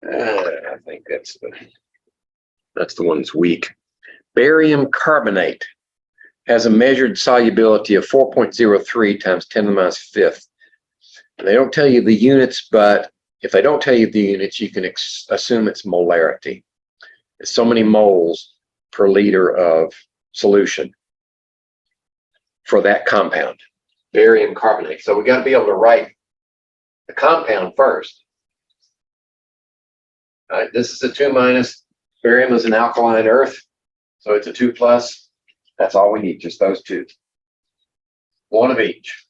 I think that's the one that's weak. Barium carbonate has a measured solubility of 4.03 times 10 to the minus fifth. And they don't tell you the units, but if they don't tell you the units, you can assume it's molarity. It's so many moles per liter of solution for that compound, barium carbonate. So we got to be able to write the compound first. All right, this is a 2 minus. Barium is an alkaline earth, so it's a 2 plus. That's all we need, just those two. One of each.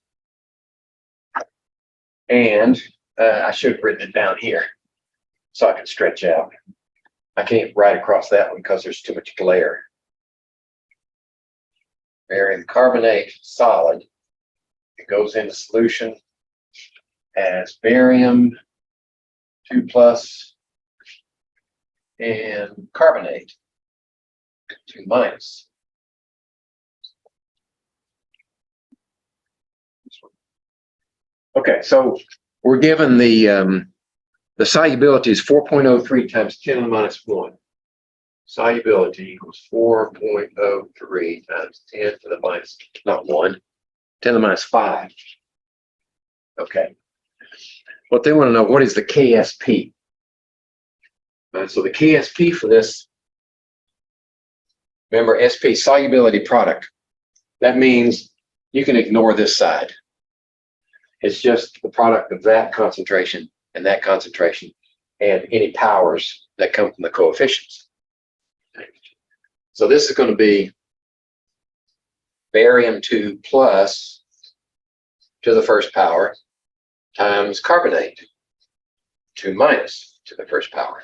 And I should have written it down here so I can stretch out. I can't write across that one because there's too much glare. Barium carbonate, solid. It goes into solution as barium 2 plus and carbonate 2 minus. Okay, so we're given the solubility is 4.03 times 10 to the minus 1. Solubility equals 4.03 times 10 to the minus, not 1, 10 to the minus 5. Okay. What they want to know, what is the KSP? So the KSP for this, remember SP, solubility product. That means you can ignore this side. It's just the product of that concentration and any powers that come from the coefficients. So this is going to be barium 2 plus to the first power times carbonate 2 minus to the first power.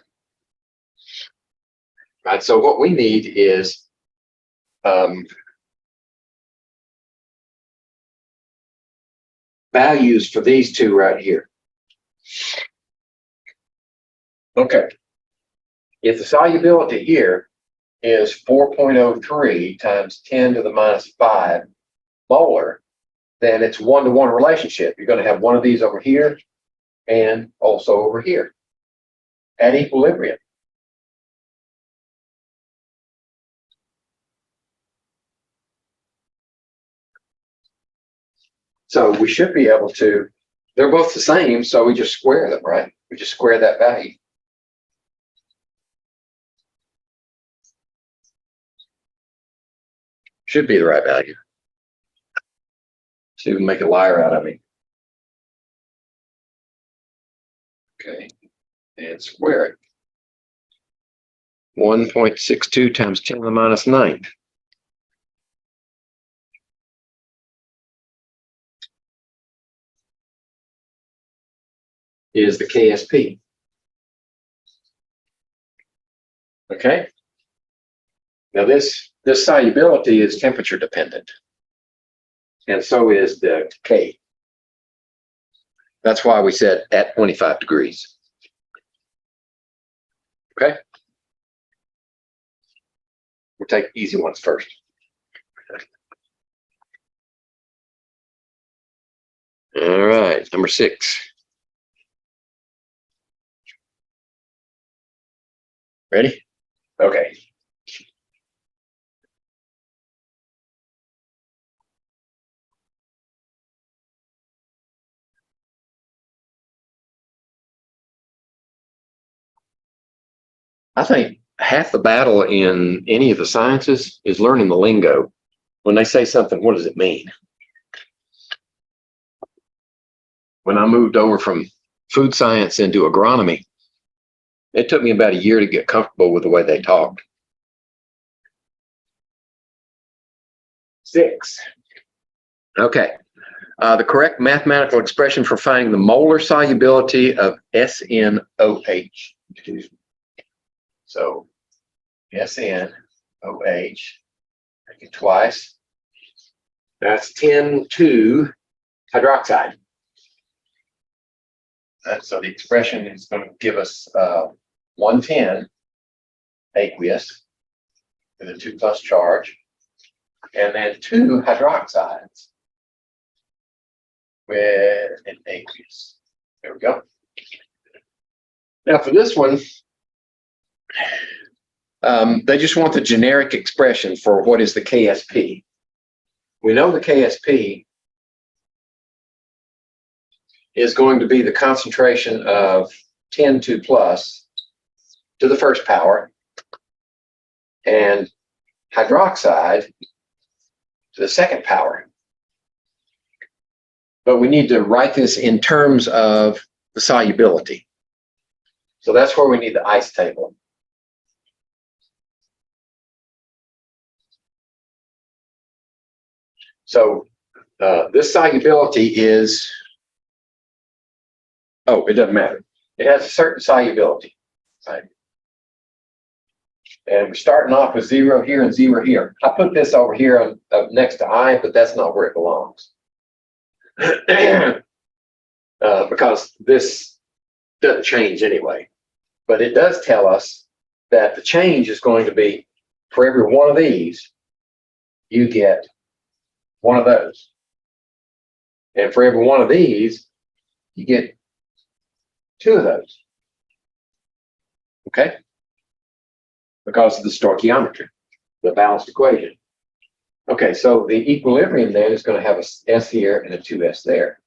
Right, so what we need is values for these two right here. Okay, if the solubility here is 4.03 times 10 to the minus 5 molar, then it's 1-to-1 relationship. You're going to have one of these over here and also over here at equilibrium. So we should be able to, they're both the same, so we just square them, right? We just square that value. Should be the right value. See if we can make a liar out of me. Okay, and square it. 1.62 times 10 to the minus 9. Is the KSP. Okay. Now this solubility is temperature dependent, and so is the K. That's why we said at 25 degrees. Okay. We'll take easy ones first. All right, number 6. Ready? Okay. I think half the battle in any of the sciences is learning the lingo. When they say something, what does it mean? When I moved over from food science into agronomy, it took me about a year to get comfortable with the way they talked. 6. Okay. The correct mathematical expression for finding the molar solubility of SnOH. So SnOH, make it twice. That's 10,2 hydroxide. So the expression is going to give us 110 aqueous with a 2 plus charge, and then 2 hydroxides with an aqueous. There we go. Now for this one, they just want the generic expression for what is the KSP. We know the KSP is going to be the concentration of 10(2 plus to the first power and hydroxide to the second power. But we need to write this in terms of the solubility. So that's where we need the ice table. So this solubility is, oh, it doesn't matter. It has a certain solubility, right? And we're starting off with 0 here and 0 here. I put this over here next to I, but that's not where it belongs. Because this doesn't change anyway. But it does tell us that the change is going to be, for every one of these, you get one of those. And for every one of these, you get 2 of those. Okay? Because of the stoichiometry, the balanced equation. Okay, so the equilibrium then is going to have a S here and a 2S there.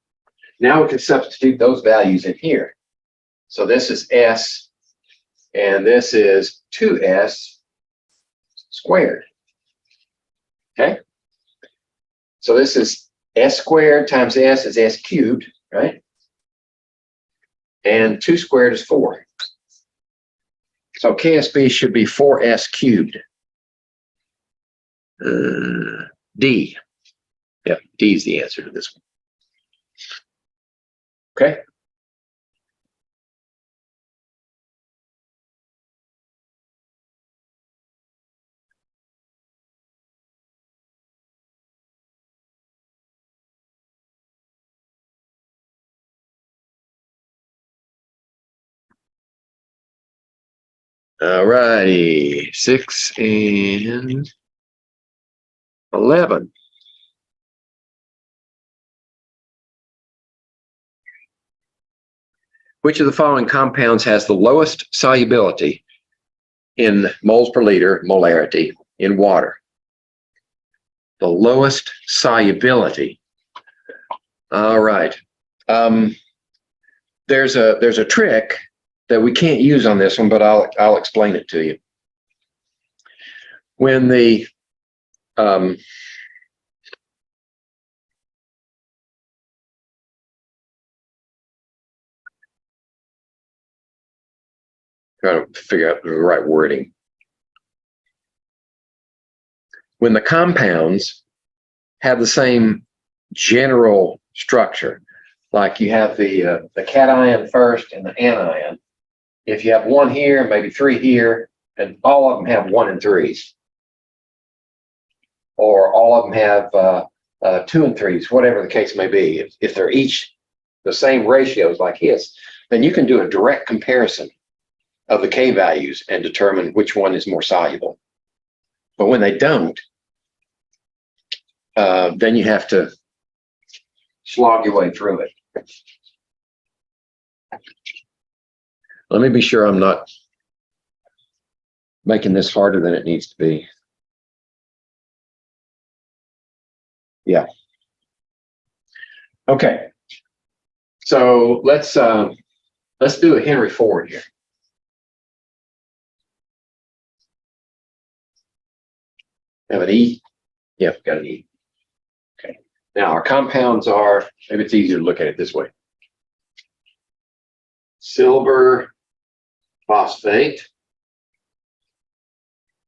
Now we can substitute those values in here. So this is S, and this is 2S squared. Okay? So this is S squared times S is S cubed, right? And 2 squared is 4. So KSB should be 4S cubed. D. Yep, D is the answer to this one. Okay. All righty, 6 and 11. Which of the following compounds has the lowest solubility in moles per liter, molarity, in water? The lowest solubility. All right. There's a trick that we can't use on this one, but I'll explain it to you. When the trying to figure out the right wording. When the compounds have the same general structure, like you have the cation first and the anion. If you have 1 here, maybe 3 here, and all of them have 1 and 3s, or all of them have 2 and 3s, whatever the case may be. If they're each the same ratios like his, then you can do a direct comparison of the K values and determine which one is more soluble. But when they don't, then you have to slog your way through it. Let me be sure I'm not making this harder than it needs to be. Yeah. Okay. So let's do a Henry Ford here. Have an E? Yep, got an E. Okay. Now our compounds are, maybe it's easier to look at it this way. Silver phosphate,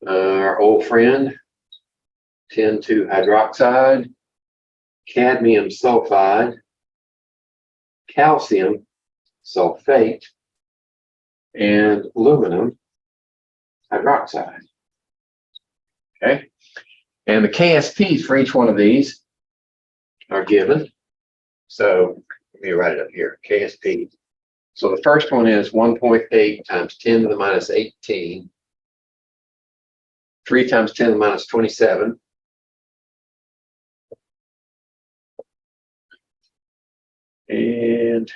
our old friend, 10(2) hydroxide, cadmium sulfide, calcium sulfate, and aluminum hydroxide. Okay, and the KSPs for each one of these are given. So let me write it up here, KSP. So the first one is 1.8 times 10 to the minus 18, 3 times 10 to the minus 27, and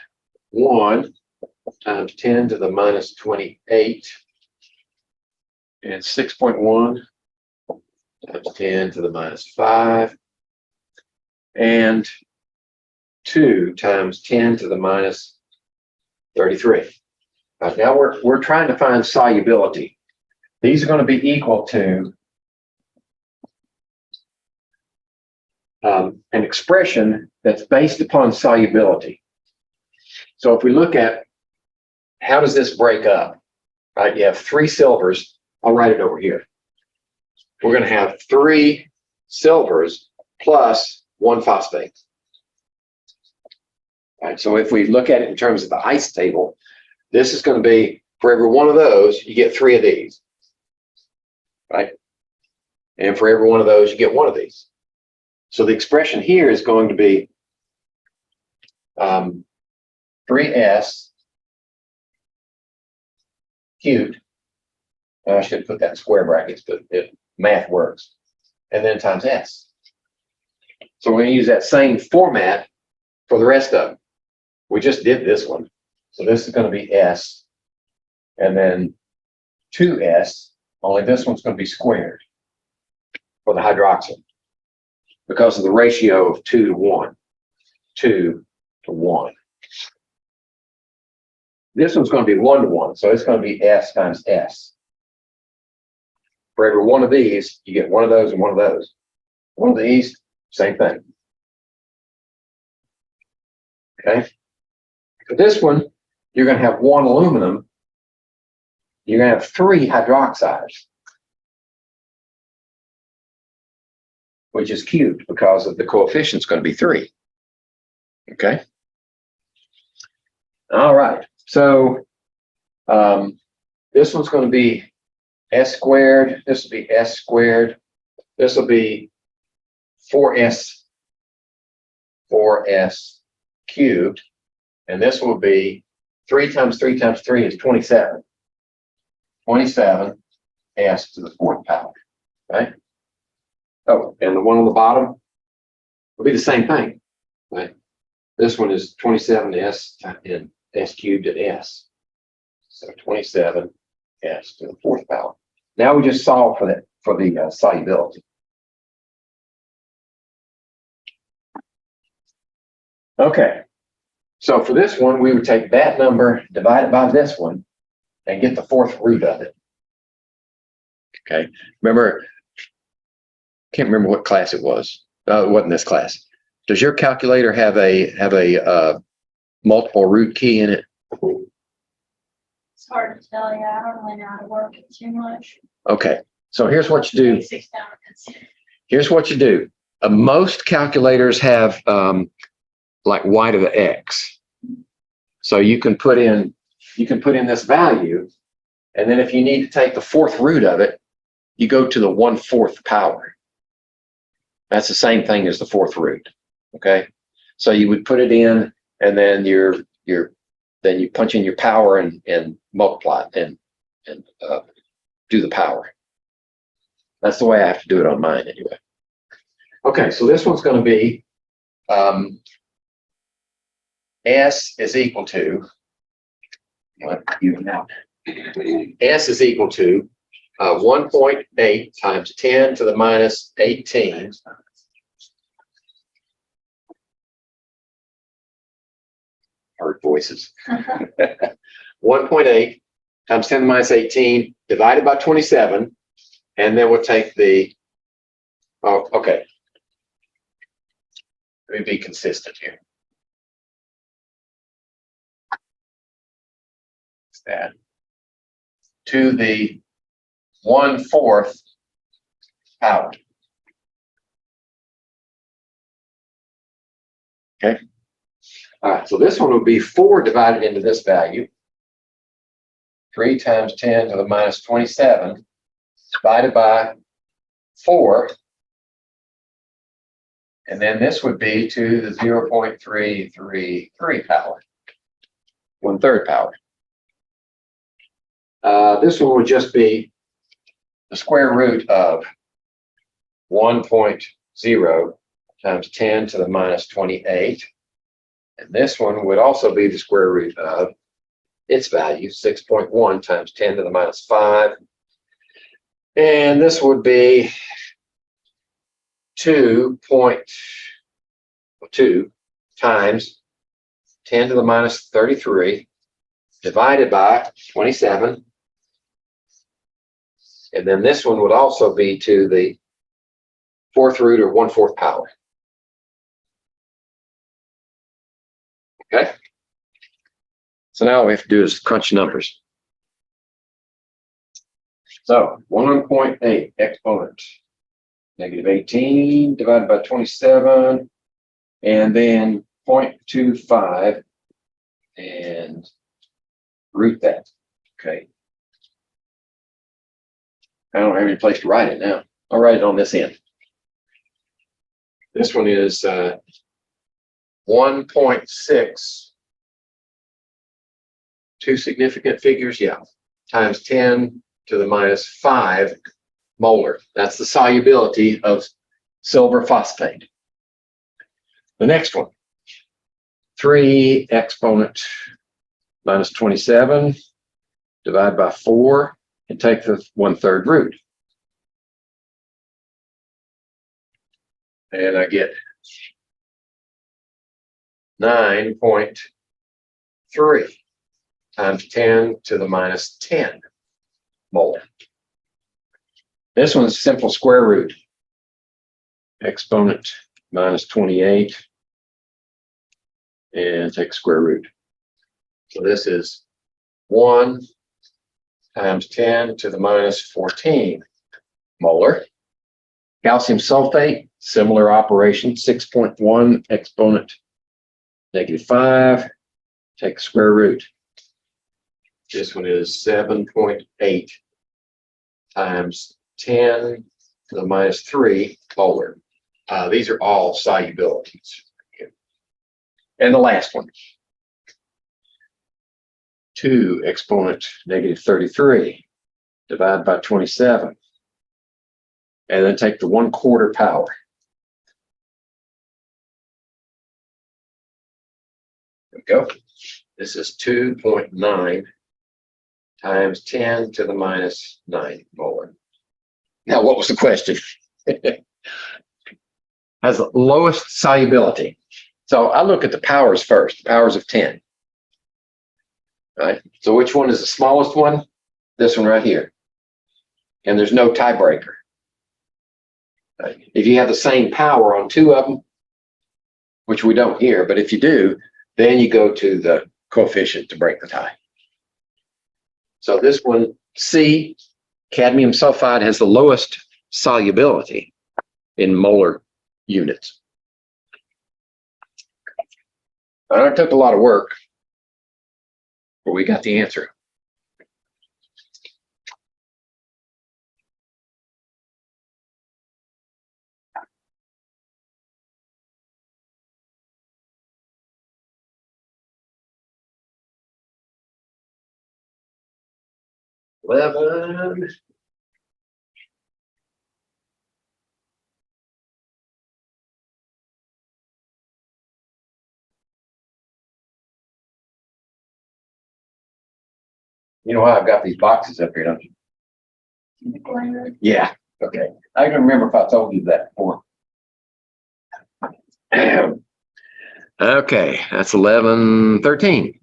1 times 10 to the minus 28. And 6.1 times 10 to the minus 5. And 2 times 10 to the minus 33. Now we're trying to find solubility. These are going to be equal to an expression that's based upon solubility. So if we look at how does this break up, right? You have 3 silvers. I'll write it over here. We're going to have 3 silvers plus 1 phosphate. All right, so if we look at it in terms of the ice table, this is going to be, for every one of those, you get 3 of these, right? And for every one of those, you get 1 of these. So the expression here is going to be 3s cubed. I should put that in square brackets, but math works. And then times s. So we're going to use that same format for the rest of them. We just did this one. So this is going to be s. And then 2s, only this one's going to be squared for the hydroxyl because of the ratio of 2 to 1. 2 to 1. This one's going to be 1 to 1, so it's going to be s times s. For every one of these, you get 1 of those and 1 of those. 1 of these, same thing. Okay? For this one, you're going to have 1 aluminum. You're going to have 3 hydroxides, which is cubed because of the coefficient's going to be 3. Okay? All right. So this one's going to be s squared. This will be s squared. This will be 4s cubed. And this will be 3 times 3 times 3 is 27. 27 s to the 4th power. Right? Oh, and the one on the bottom will be the same thing. Right? This one is 27s and s cubed at s. So 27 s to the 4th power. Now we just solve for the solubility. Okay. So for this one, we would take that number, divide it by this one, and get the 4th root of it. Okay. Remember, can't remember what class it was. It wasn't this class. Does your calculator have a multiple root key in it? It's hard to tell you. I don't really know how to work it too much. Okay. So here's what you do. Basics down. Here's what you do. Most calculators have like y to the x. So you can put in this value, and then if you need to take the 4th root of it, you go to the 1/4 power. That's the same thing as the 4th root. Okay. So you would put it in, and then then you punch in your power and multiply and do the power. That's the way I have to do it on mine anyway. Okay, so this one's going to be S is equal to, even out. S is equal to 1.8 times 10 to the minus 18. Heard voices. 1.8 times 10 to the minus 18 divided by 27, and then we'll take the, oh, okay. Let me be consistent here. What's that? To the 1/4 power. Okay. All right, so this one will be 4 divided into this value. 3 times 10 to the minus 27 divided by 4. And then this would be to the 0.333 power. 1/3 power. This one would just be the square root of 1.0 times 10 to the minus 28. And this one would also be the square root of its value, 6.1 times 10 to the minus 5. And this would be 2.2 times 10 to the minus 33 divided by 27. And then this one would also be to the 4th root or 1/4 power. Okay. So now all we have to do is crunch numbers. So 1.8 exponent negative 18 divided by 27, and then 0.25 and root that. Okay. I don't have any place to write it now. I'll write it on this end. This one is 1.6, two significant figures, yeah, times 10 to the minus 5 molar. That's the solubility of silver phosphate. The next one, 3 exponent minus 27 divided by 4 and take the 1/3 root. And I get 9.3 times 10 to the minus 10 molar. This one's simple square root. Exponent minus 28 and take square root. So this is 1 times 10 to the minus 14 molar. Calcium sulfate, similar operation, 6.1 exponent negative 5, take square root. This one is 7.8 times 10 to the minus 3 molar. These are all solubilities. And the last one, 2 exponent negative 33 divided by 27. And then take the 1/4 power. There we go. This is 2.9 times 10 to the minus 9 molar. Now, what was the question? Has the lowest solubility. So I look at the powers first, the powers of 10. Right? So which one is the smallest one? This one right here. And there's no tiebreaker. Right? If you have the same power on 2 of them, which we don't here, but if you do, then you go to the coefficient to break the tie. So this one, C, cadmium sulfide, has the lowest solubility in molar units. And it took a lot of work, but we got the answer. Eleven. You know why I've got these boxes up here, don't you? Yeah, okay. I can remember if I told you that before. Okay, that's 11:13.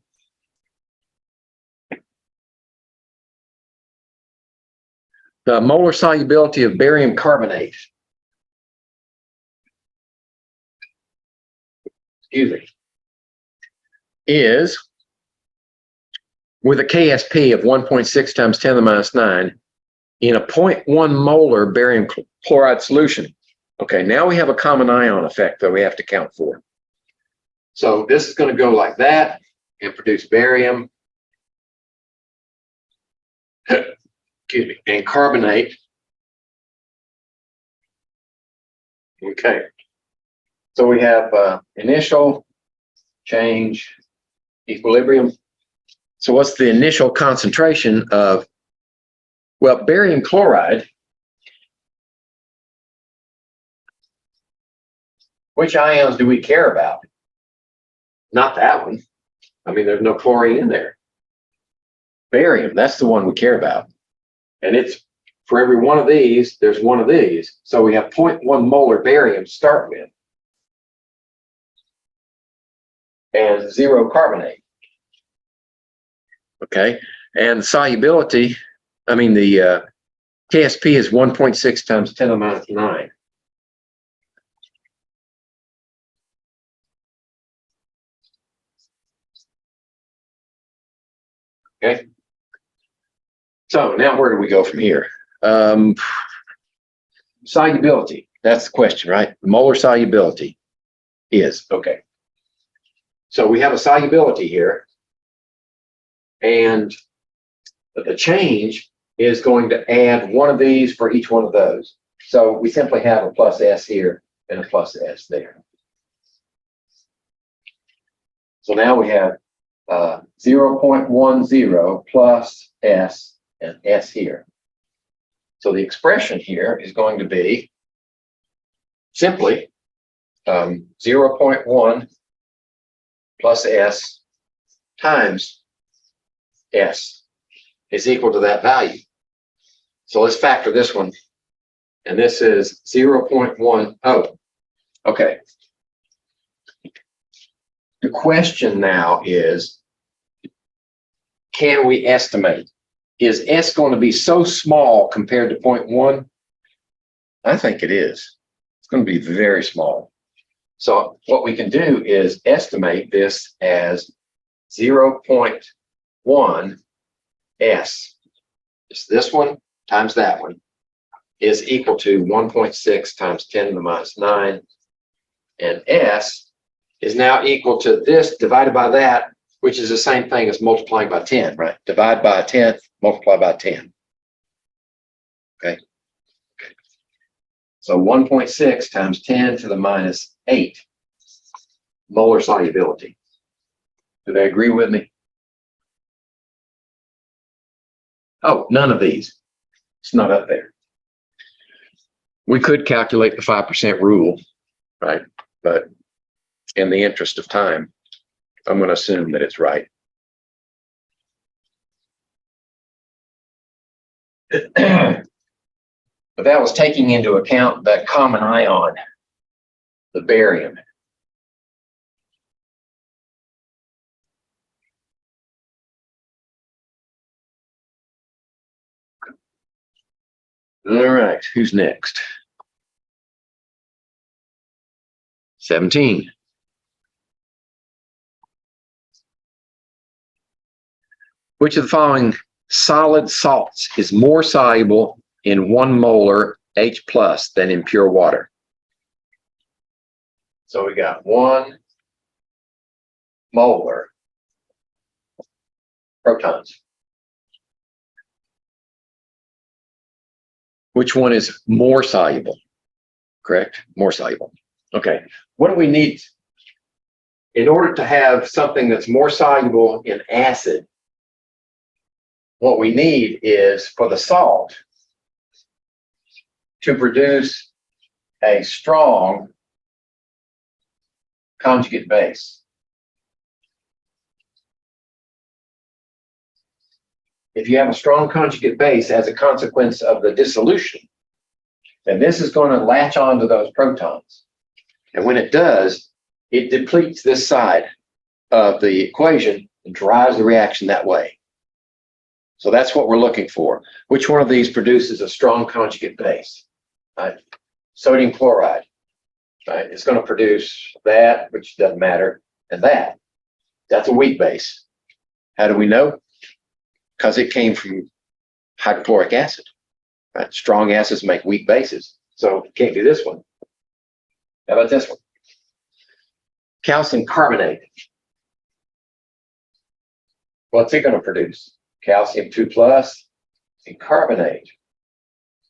The molar solubility of barium carbonate. Excuse me. Is with a KSP of 1.6 times 10 to the minus 9 in a 0.1 molar barium chloride solution. Okay, now we have a common ion effect that we have to count for. So this is going to go like that and produce barium, excuse me, and carbonate. Okay, so we have initial change, equilibrium. So what's the initial concentration of, well, barium chloride? Which ions do we care about? Not that one. I mean, there's no chlorine in there. barium, that's the one we care about. And it's, for every one of these, there's one of these. So we have 0.1 molar barium to start with. And 0 carbonate. Okay, and solubility, I mean the KSP is 1.6 times 10 to the minus 9. Okay, so now where do we go from here? Solubility, that's the question, right? Molar solubility is, okay. So we have a solubility here, and the change is going to add one of these for each one of those. So we simply have a plus S here and a plus S there. So now we have 0.10 plus S and S here. So the expression here is going to be simply 0.1 plus S times S is equal to that value. So let's factor this one. And this is 0.10. Okay. The question now is, can we estimate? Is S going to be so small compared to 0.1? I think it is. It's going to be very small. So what we can do is estimate this as 0.1 S. It's this one times that one is equal to 1.6 times 10 to the minus 9. And S is now equal to this divided by that, which is the same thing as multiplying by 10, right? Divide by a tenth, multiply by 10. Okay. So 1.6 times 10 to the minus 8 molar solubility. Do they agree with me? Oh, none of these. It's not up there. We could calculate the 5% rule, right? But in the interest of time, I'm going to assume that it's right. But that was taking into account that common ion, the barium. All right, who's next? 17. Which of the following solid salts is more soluble in 1 molar H plus than in pure water? So we got 1 molar protons. Which one is more soluble? Correct? More soluble. Okay. What do we need in order to have something that's more soluble in acid? What we need is for the salt to produce a strong conjugate base. If you have a strong conjugate base as a consequence of the dissolution, then this is going to latch onto those protons. And when it does, it depletes this side of the equation and drives the reaction that way. So that's what we're looking for. Which one of these produces a strong conjugate base? Right? Sodium chloride. Right? It's going to produce that, which doesn't matter, and that. That's a weak base. How do we know? Because it came from hydrochloric acid. Right? Strong acids make weak bases. So you can't do this one. How about this one? Calcium carbonate. What's it going to produce? Calcium 2 plus and carbonate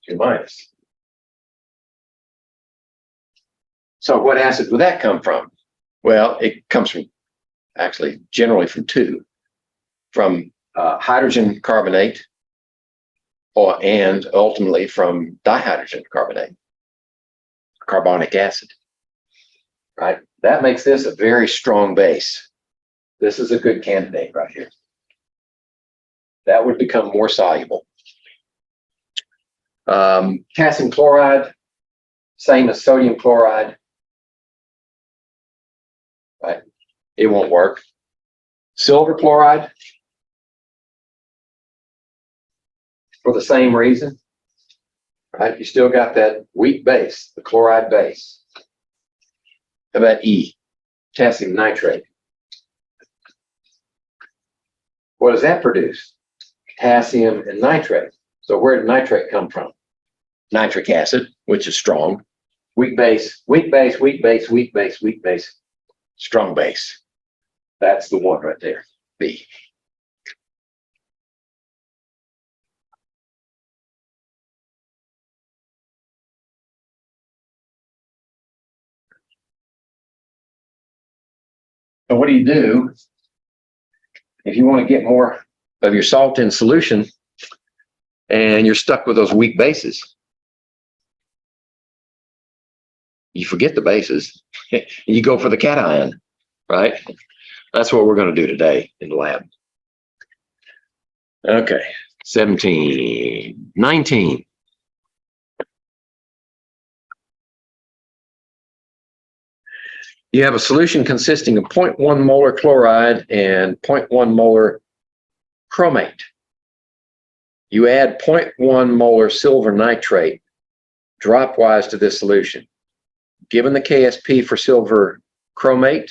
2 minus. So what acid would that come from? Well, it comes from, actually, generally from 2. From hydrogen carbonate and ultimately from dihydrogen carbonate, carbonic acid, right? That makes this a very strong base. This is a good candidate right here. that would become more soluble. Calcium chloride, same as sodium chloride, right? It won't work. Silver chloride, for the same reason, right? You still got that weak base, the chloride base. How about E, potassium nitrate? What does that produce? Potassium and nitrate. So where did nitrate come from? Nitric acid, which is strong. Weak base, weak base, weak base, weak base, weak base, strong base. That's the one right there, B. And what do you do if you want to get more of your salt in solution and you're stuck with those weak bases? You forget the bases. You go for the cation, right? That's what we're going to do today in the lab. Okay, 17, 19. You have a solution consisting of 0.1 molar chloride and 0.1 molar chromate. You add 0.1 molar silver nitrate dropwise to this solution. Given the KSP for silver chromate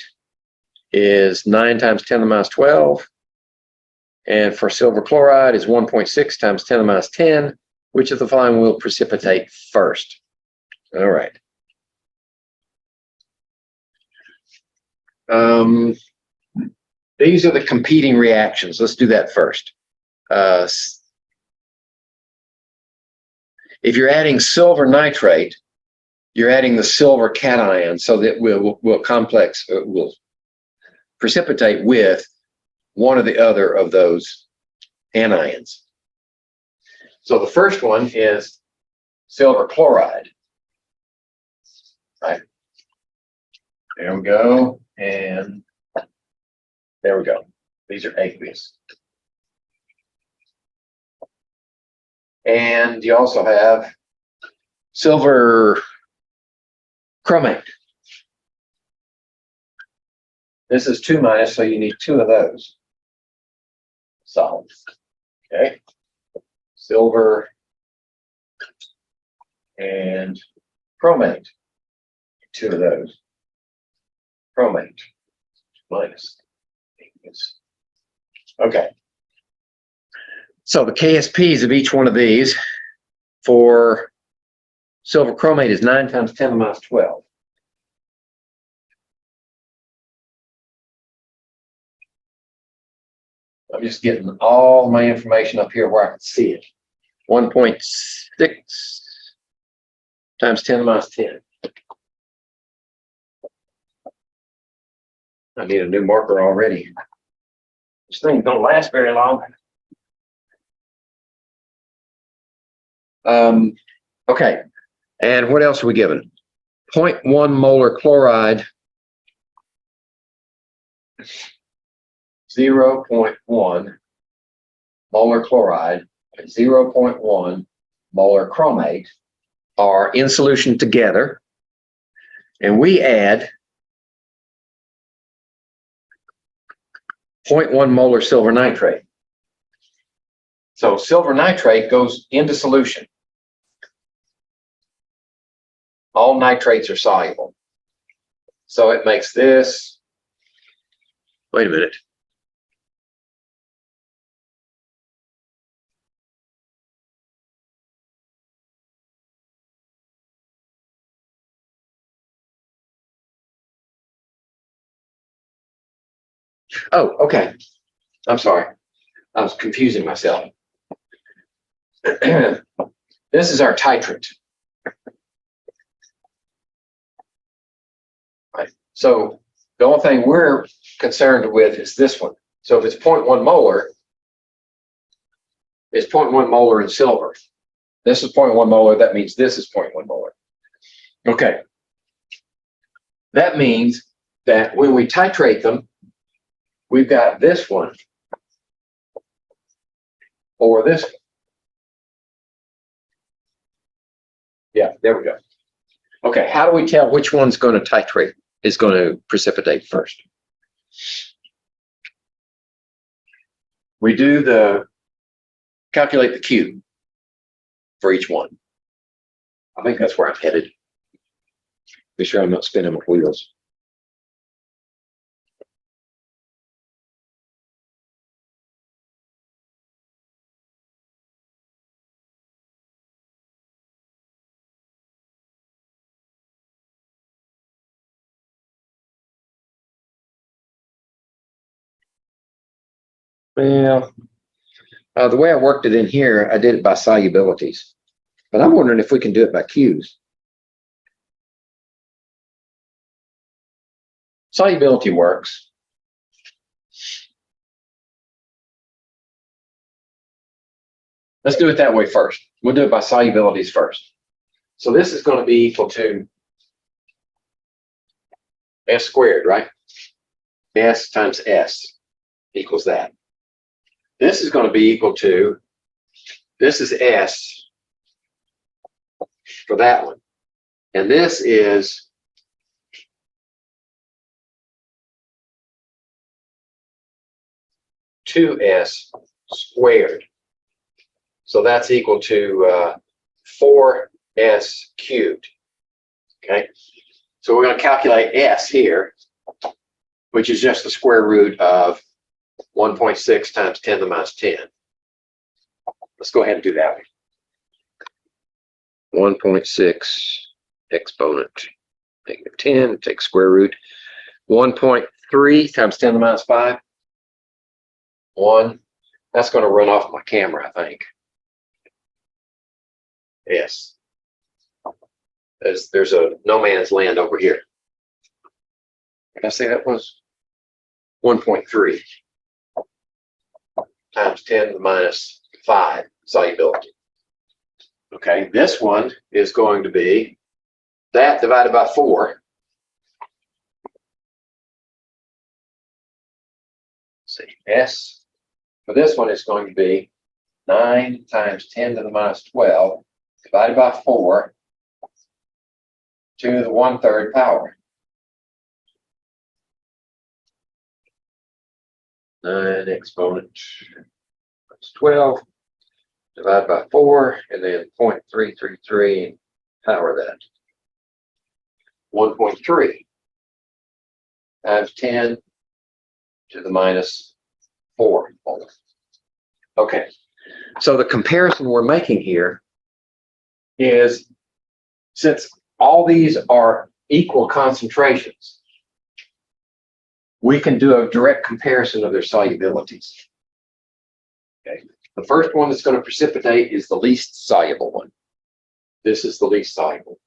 is 9 times 10 to the minus 12, and for silver chloride is 1.6 times 10 to the minus 10, which of the following will precipitate first? All right. These are the competing reactions. Let's do that first. If you're adding silver nitrate, you're adding the silver cation, so that will precipitate with one or the other of those anions. So the first one is silver chloride. Right. There we go, and there we go. These are aqueous. And you also have silver chromate. This is 2 minus, so you need 2 of those solids. Okay. Silver and chromate. 2 of those. Chromate minus. Okay. So the KSPs of each one of these for silver chromate is 9 times 10 to the minus 12. I'm just getting all my information up here where I can see it. 1.6 times 10 to the minus 10. I need a new marker already. This thing don't last very long. Okay, and what else are we given? 0.1 molar chloride, 0.1 molar chloride, and 0.1 molar chromate are in solution together, and we add 0.1 molar silver nitrate. So silver nitrate goes into solution. All nitrates are soluble. So it makes this, wait a minute. Oh, okay. I'm sorry. I was confusing myself. This is our titrant. Right. So the only thing we're concerned with is this one. So if it's 0.1 molar, it's 0.1 molar in silver. This is 0.1 molar. That means this is 0.1 molar. Okay. That means that when we titrate them, we've got this one or this one. Yeah, there we go. Okay, how do we tell which one's going to titrate, is going to precipitate first? We do calculate the Q for each one. I think that's where I'm headed. Be sure I'm not spinning my wheels. Well, the way I worked it in here, I did it by solubilities, but I'm wondering if we can do it by Qs. Solubility works. Let's do it that way first. We'll do it by solubilities first. So this is going to be equal to S squared, right? S times S equals that. This is going to be equal to, this is S for that one. And this is two S squared. So that's equal to 4S cubed. Okay. So we're going to calculate S here, which is just the square root of 1.6 times 10 to the minus 10. Let's go ahead and do that. 1.6 exponent negative 10, take square root. 1.3 times 10 to the minus 5. 1. That's going to run off my camera, I think. Yes. There's a no man's land over here. Can I say that was 1.3 times 10 to the minus 5 solubility. Okay, this one is going to be that divided by 4. Let's see, S for this one is going to be 9 times 10 to the minus 12 divided by 4 to the 1/3 power. 9 exponent that's 12 divided by 4 and then 0.333 and power that. 1.3 times 10 to the minus 4. Okay, so the comparison we're making here is, since all these are equal concentrations, we can do a direct comparison of their solubilities. Okay. The first one that's going to precipitate is the least soluble one. This is the least soluble,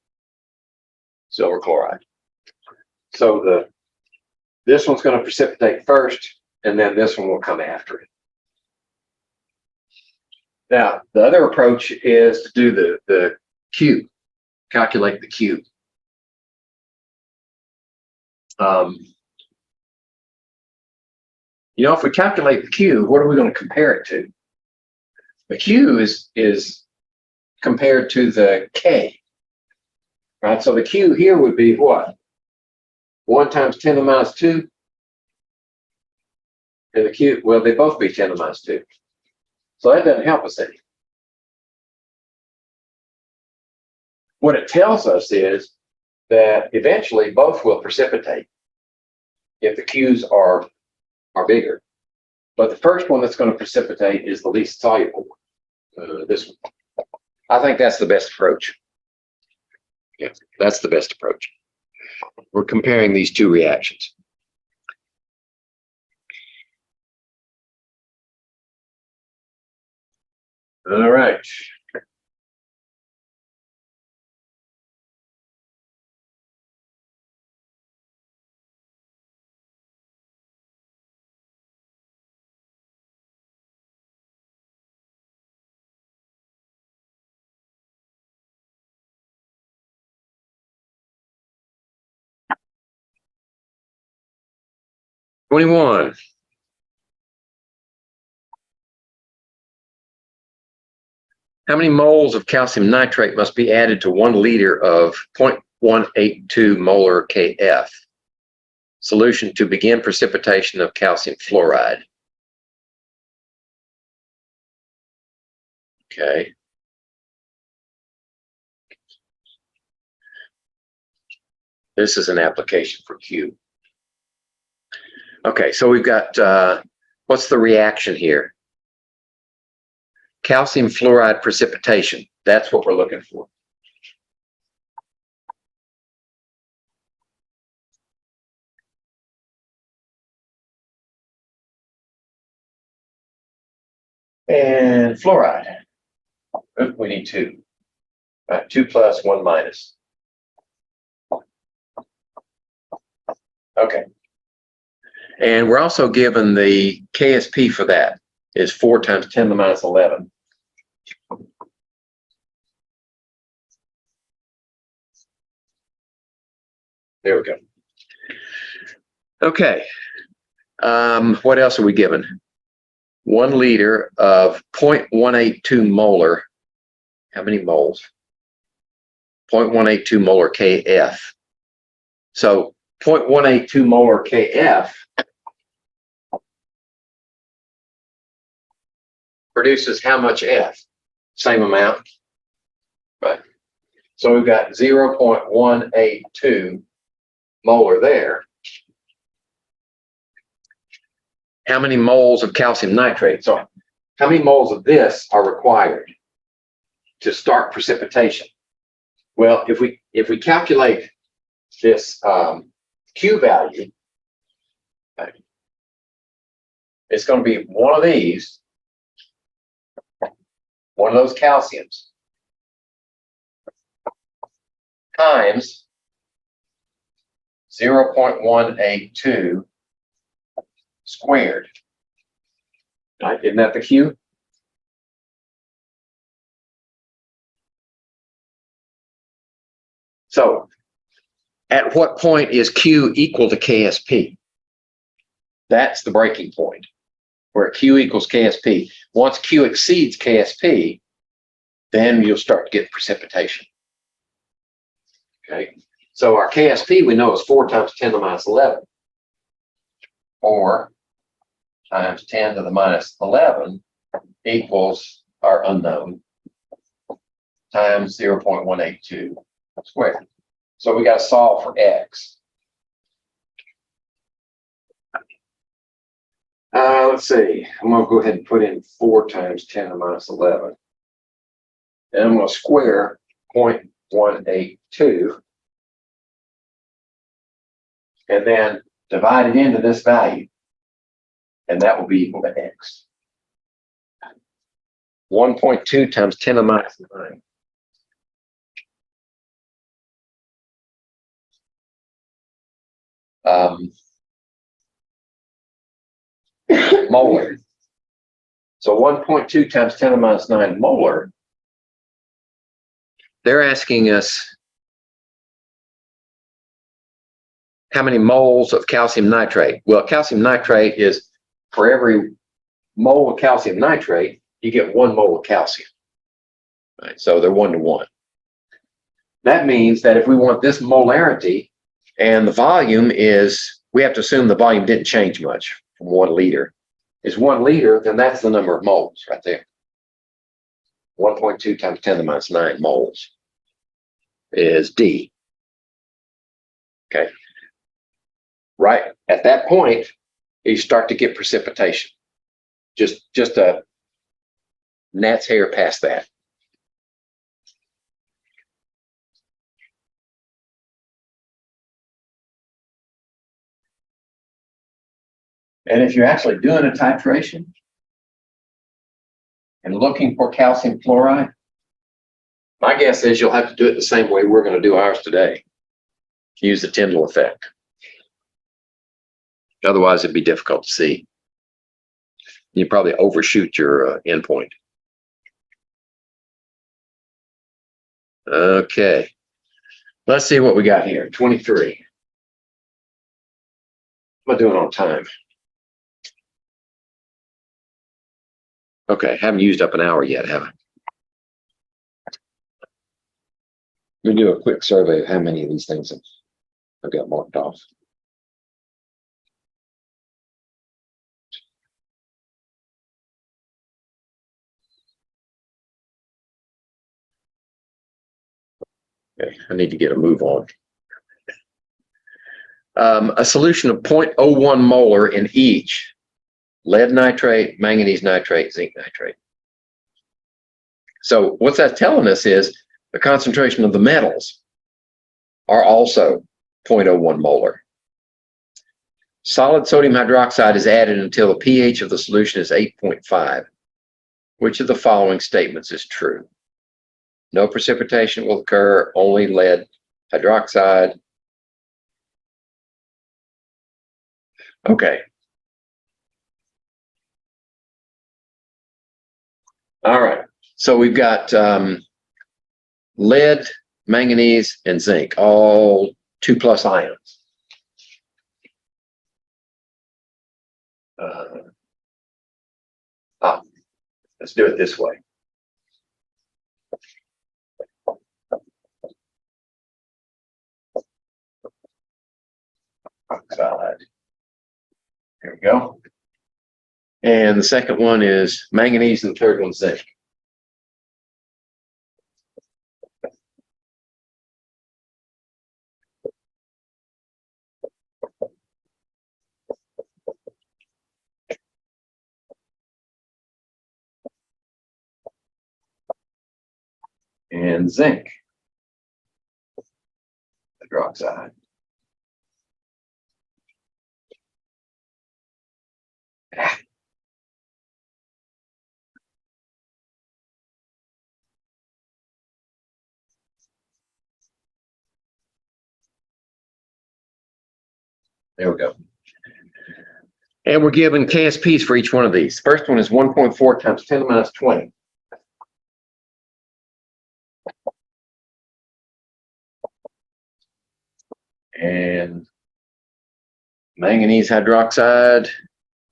silver chloride. So this one's going to precipitate first, and then this one will come after it. Now, the other approach is to do the Q, calculate the Q. You know, if we calculate the Q, what are we going to compare it to? The Q is compared to the K, right? So the Q here would be what? 1 times 10 to the minus 2. And the Q, well, they both be 10 to the minus 2. So that doesn't help us any. What it tells us is that eventually both will precipitate if the Q's are bigger. But the first one that's going to precipitate is the least soluble one. This one. I think that's the best approach. Yeah, that's the best approach. We're comparing these two reactions. All right. #21. How many moles of calcium nitrate must be added to 1 liter of 0.182 molar Kf solution to begin precipitation of calcium fluoride? Okay. This is an application for Q. Okay, so we've got, what's the reaction here? Calcium fluoride precipitation. That's what we're looking for. And fluoride. Oops, we need 2. 2 plus, 1 minus. Okay. And we're also given the KSP for that is 4 times 10 to the minus 11. There we go. Okay. What else are we given? 1 liter of 0.182 molar. How many moles? 0.182 molar Kf. So 0.182 molar Kf produces how much F? Same amount, right? So we've got 0.182 molar there. How many moles of calcium nitrate? So how many moles of this are required to start precipitation? Well, if we calculate this Q value, it's going to be one of these, one of those calciums, times 0.182 squared. Right? Isn't that the Q? So at what point is Q equal to KSP? That's the breaking point, where Q equals KSP. Once Q exceeds KSP, then you'll start to get precipitation. Okay, so our KSP we know is 4 times 10 to the minus 11. 4 times 10 to the minus 11 equals our unknown times 0.182 squared. So we got to solve for X. Let's see. I'm going to go ahead and put in 4 times 10 to the minus 11. And I'm going to square 0.182 and then divide it into this value. And that will be equal to X. 1.2 times 10 to the minus 9. Molar. So 1.2 times 10 to the minus 9 molar. They're asking us how many moles of calcium nitrate. Well, calcium nitrate is, for every mole of calcium nitrate, you get 1 mole of calcium. Right? So they're 1 to 1. That means that if we want this molarity and the volume is, we have to assume the volume didn't change much from 1 liter. Is 1 liter, then that's the number of moles right there. 1.2 times 10 to the minus 9 moles is D. Okay. Right at that point, you start to get precipitation. Just a gnat's hair past that. And if you're actually doing a titration and looking for calcium fluoride, my guess is you'll have to do it the same way we're going to do ours today. Use the Tyndall effect. Otherwise, it'd be difficult to see. You probably overshoot your endpoint. Okay. Let's see what we got here. 23. Am I doing on time? Okay, haven't used up an hour yet, have I? Let me do a quick survey of how many of these things I've got marked off. Okay, I need to get a move on. A solution of 0.01 molar in each lead nitrate, manganese nitrate, zinc nitrate. So what that's telling us is the concentration of the metals are also 0.01 molar. Solid sodium hydroxide is added until the pH of the solution is 8.5. Which of the following statements is true? No precipitation will occur, only lead hydroxide. Okay. All right. So we've got lead, manganese, and zinc, all 2+ ions. Let's do it this way. Oxide. Here we go. And the second one is manganese, and the third one's zinc. And zinc hydroxide. There we go. And we're given KSPs for each one of these. First one is 1.4 times 10 to the minus 20. And manganese hydroxide,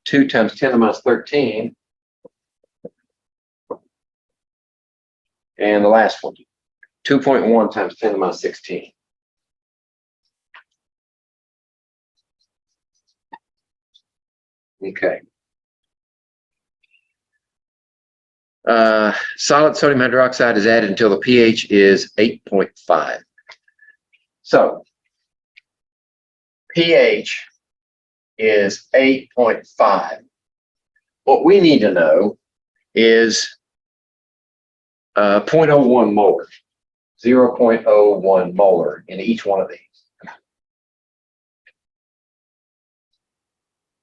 2 times 10 to the minus 13. And the last one, 2.1 times 10 to the minus 16. Okay. Solid sodium hydroxide is added until the pH is 8.5. So pH is 8.5. What we need to know is 0.01 molar, 0.01 molar in each one of these.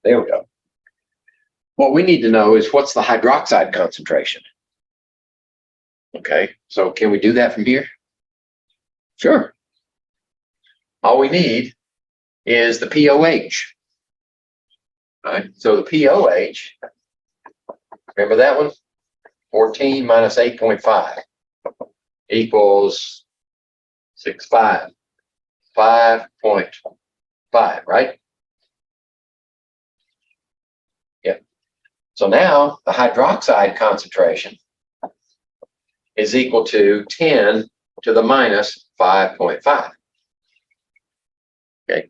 There we go. What we need to know is what's the hydroxide concentration. Okay, so can we do that from here? Sure. All we need is the POH. All right, so the POH, remember that one? 14 minus 8.5 equals 6.5, 5.5, right? Yep. So now the hydroxide concentration is equal to 10 to the minus 5.5. Okay.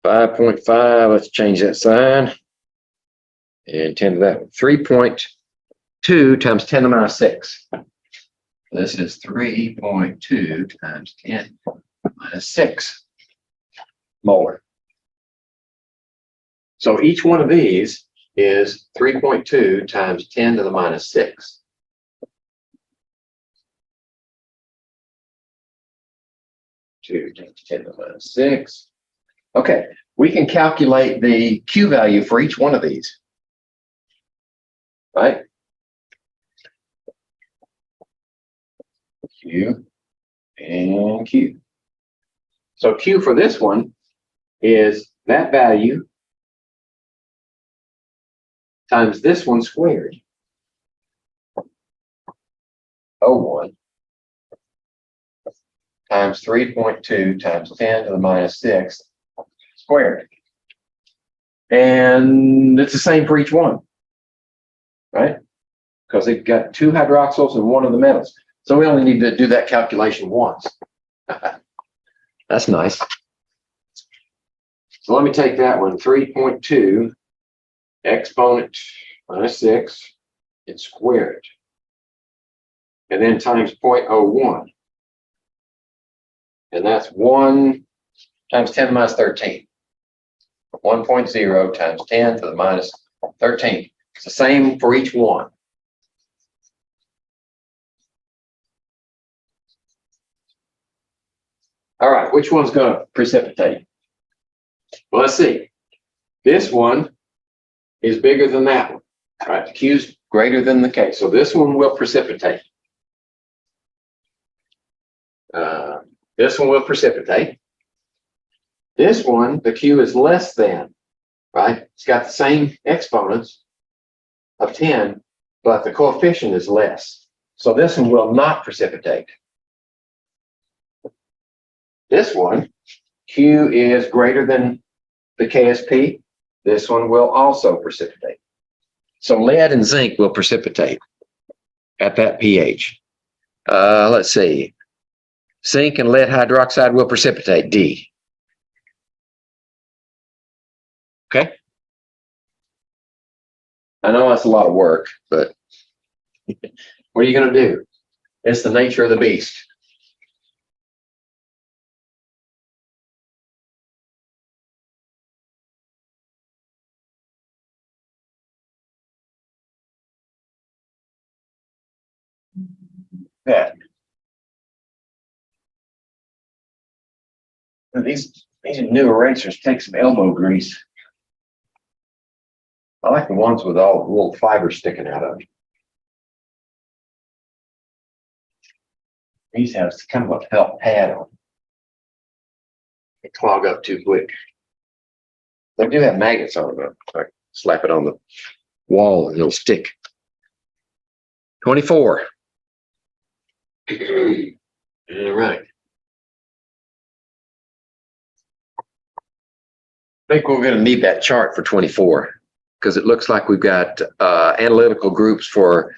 5.5, let's change that sign. And 10 to that one. 3.2 times 10 to the minus 6. This is 3.2 times 10 minus 6 molar. So each one of these is 3.2 times 10 to the minus 6. Two times 10 to the minus 6. Okay, we can calculate the Q value for each one of these. Right? Q and Q. So Q for this one is that value times this one squared. 01 times 3.2 times 10 to the minus 6 squared. And it's the same for each one, right? because they've got 2 hydroxyls and 1 of the metals. So we only need to do that calculation once. That's nice. So let me take that one, 3.2 exponent minus 6 and square it. And then times 0.01. And that's 1 times 10 to the minus 13. 1.0 times 10 to the minus 13. It's the same for each one. All right, which one's going to precipitate? Well, let's see. This one is bigger than that one. All right, the Q is greater than the K. So this one will precipitate. This one will precipitate. This one, the Q is less than, right? It's got the same exponents of 10, but the coefficient is less. So this one will not precipitate. This one, Q is greater than the KSP. This one will also precipitate. So lead and zinc will precipitate at that pH. Let's see. Zinc and lead hydroxide will precipitate, D. Okay. I know that's a lot of work, but what are you going to do? It's the nature of the beast. Yeah. These new erasers take some elbow grease. I like the ones with all the little fibers sticking out of them. These have kind of a felt pad on them. They clog up too quick. They do have magnets on them. I slap it on the wall and it'll stick. 24. All right. I think we're going to need that chart for 24 because it looks like we've got analytical groups for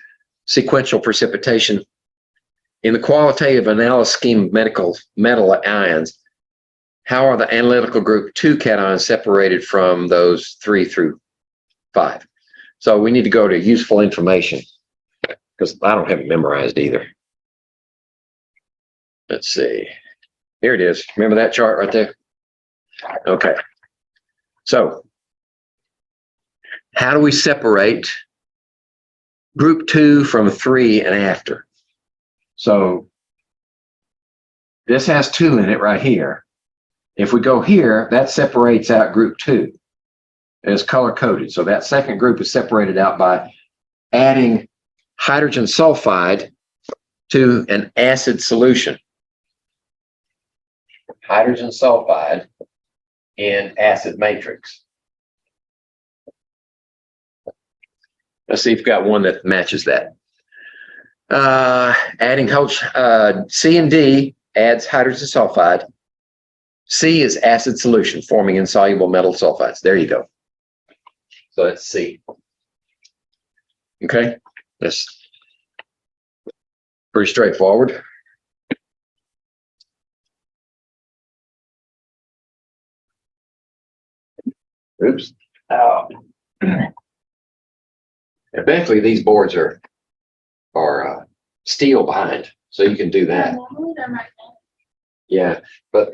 sequential precipitation. In the qualitative analysis scheme of metal ions, how are the analytical group 2 cations separated from those 3 through 5? So we need to go to useful information because I don't have it memorized either. Let's see. Here it is. Remember that chart right there? Okay. So how do we separate group 2 from 3 and after? So this has 2 in it right here. If we go here, that separates out group 2. It's color coded. So that second group is separated out by adding hydrogen sulfide to an acid solution. Hydrogen sulfide in acid matrix. Let's see if we've got one that matches that. Adding C and D adds hydrogen sulfide. C is acid solution forming insoluble metal sulfides. There you go. So that's C. Okay, that's pretty straightforward. Oops. Oh. Eventually, these boards are steel behind, so you can do that. Yeah, but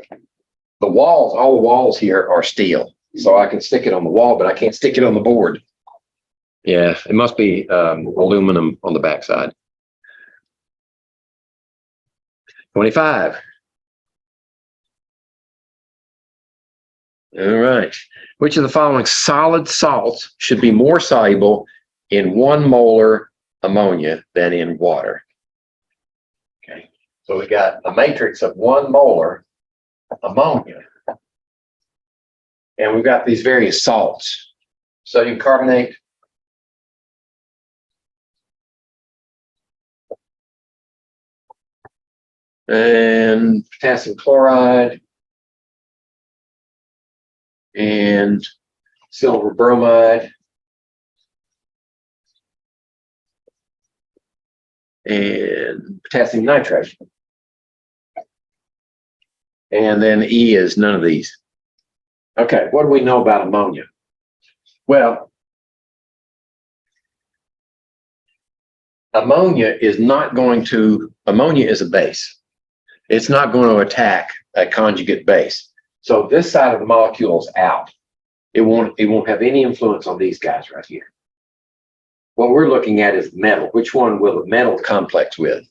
the walls, all the walls here are steel, so I can stick it on the wall, but I can't stick it on the board. Yeah, it must be aluminum on the backside. 25. All right. Which of the following solid salts should be more soluble in 1 molar ammonia than in water? Okay. So we got a matrix of 1 molar ammonia. And we've got these various salts. Sodium carbonate, and potassium chloride, and silver bromide, and potassium nitrate. And then E is none of these. Okay, what do we know about ammonia? Well, ammonia is a base. It's not going to attack a conjugate base. So this side of the molecule is out. It won't have any influence on these guys right here. What we're looking at is metal. Which one will the metal complex with?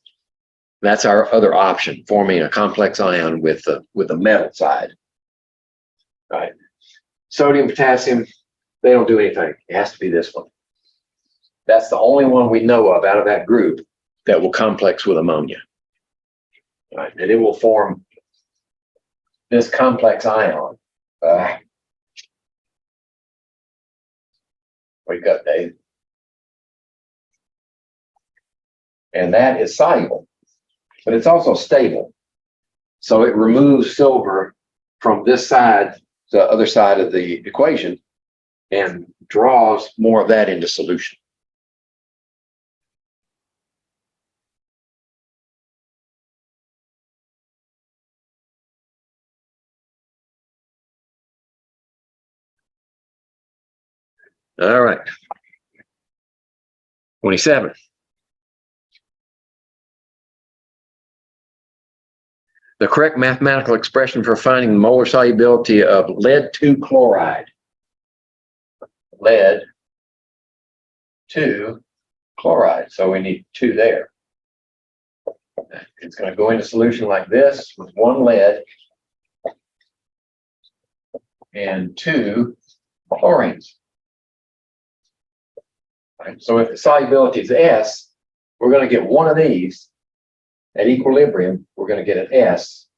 That's our other option, forming a complex ion with the metal side. All right. Sodium, potassium, they don't do anything. It has to be this one. That's the only one we know of out of that group that will complex with ammonia. All right. And it will form this complex ion. What you got, Dave? And that is soluble, but it's also stable. So it removes silver from this side, the other side of the equation, and draws more of that into solution. All right. 27. The correct mathematical expression for finding the molar solubility of lead 2 chloride. Lead 2 chloride. So we need 2 there. It's going to go into solution like this with 1 lead and 2 chlorines. Right. So if the solubility is S, we're going to get one of these at equilibrium. We're going to get an S,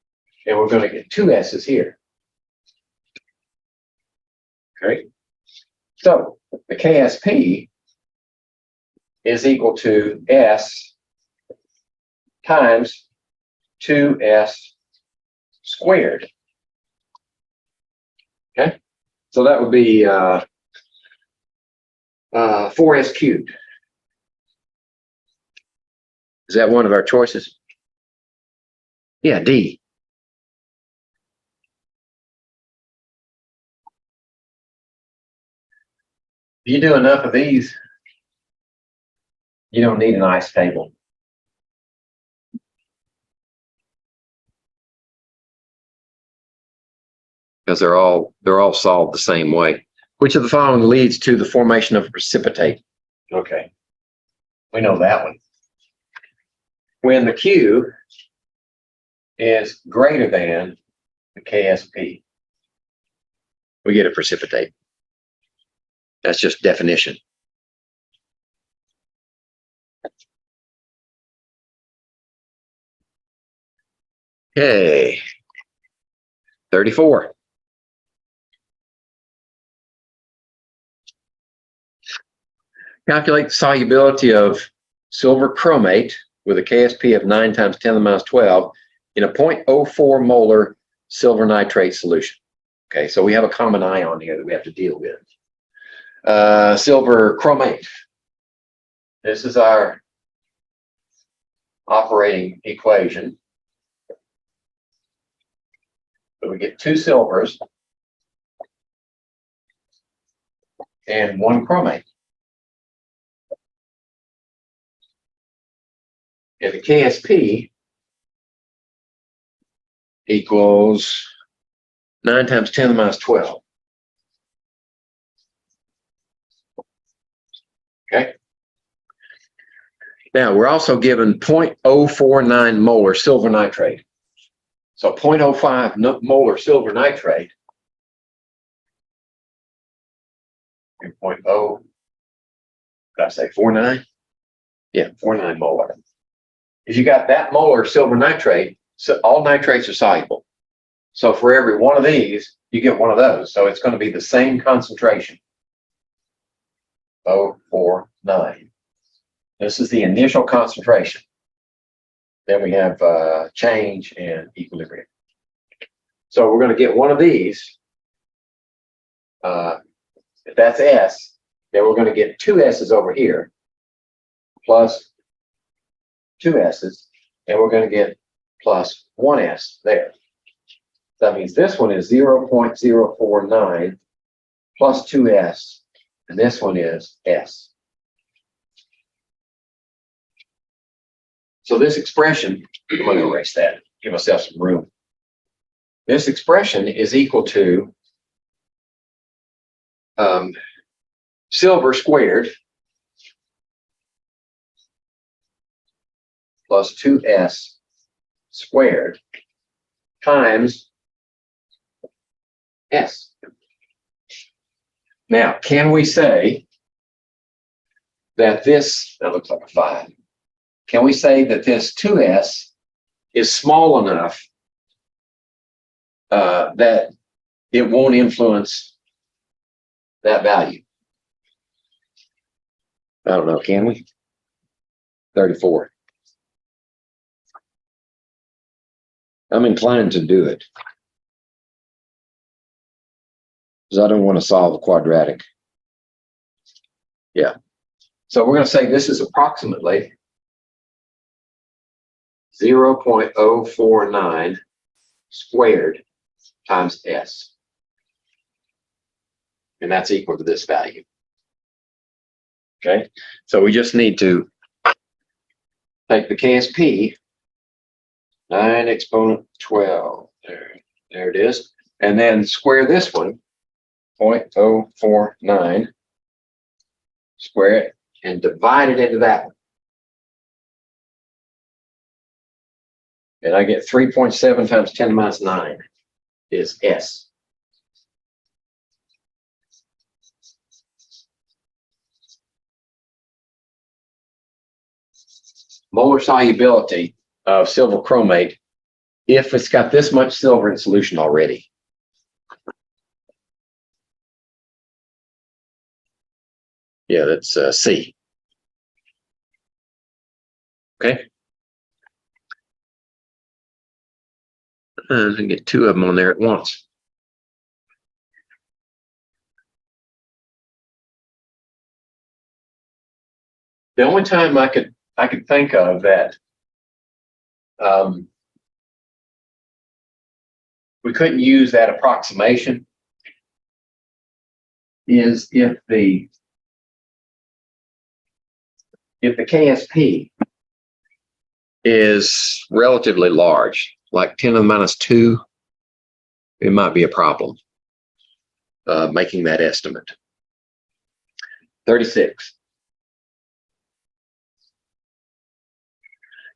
and we're going to get 2 S's here. Okay. So the KSP is equal to S times 2S squared. Okay. So that would be 4S cubed. Is that one of our choices? Yeah, D. If you do enough of these, you don't need an ice table. Because they're all solved the same way. Which of the following leads to the formation of precipitate? Okay, we know that one. When the Q is greater than the KSP, we get a precipitate. That's just definition. Okay, 34. Calculate the solubility of silver chromate with a KSP of 9 times 10 to the minus 12 in a 0.04 molar silver nitrate solution. Okay, so we have a common ion here that we have to deal with. Silver chromate. This is our operating equation. So we get 2 silvers and 1 chromate. And the KSP equals 9 times 10 to the minus 12. Okay. Now we're also given 0.049 molar silver nitrate. So 0.05 molar silver nitrate and 0.0, did I say 49? Yeah, 49 molar. If you got that molar silver nitrate, so all nitrates are soluble. So for every one of these, you get one of those. So it's going to be the same concentration. 0.49. This is the initial concentration. Then we have change and equilibrium. So we're going to get one of these. If that's S, then we're going to get 2 S's over here, plus two S's, and we're going to get plus one S there. That means this one is 0.049 plus 2S, and this one is S. So this expression, I'm going to erase that, give myself some room. This expression is equal to silver squared plus 2S squared times S. Now, can we say that this, that looks like a 5. Can we say that this 2S is small enough that it won't influence that value? I don't know, can we? 34. I'm inclined to do it, because I don't want to solve a quadratic. Yeah. So we're going to say this is approximately 0.049 squared times S. And that's equal to this value. Okay. So we just need to take the KSP, 9 exponent 12. There it is. And then square this one, 0.049, square it, and divide it into that one. And I get 3.7 times 10 to the minus 9 is S. Molar solubility of silver chromate if it's got this much silver in solution already. Yeah, that's C. Okay. I can get two of them on there at once. The only time I could think of that we couldn't use that approximation is if the KSP is relatively large, like 10 to the minus 2, it might be a problem making that estimate. 36.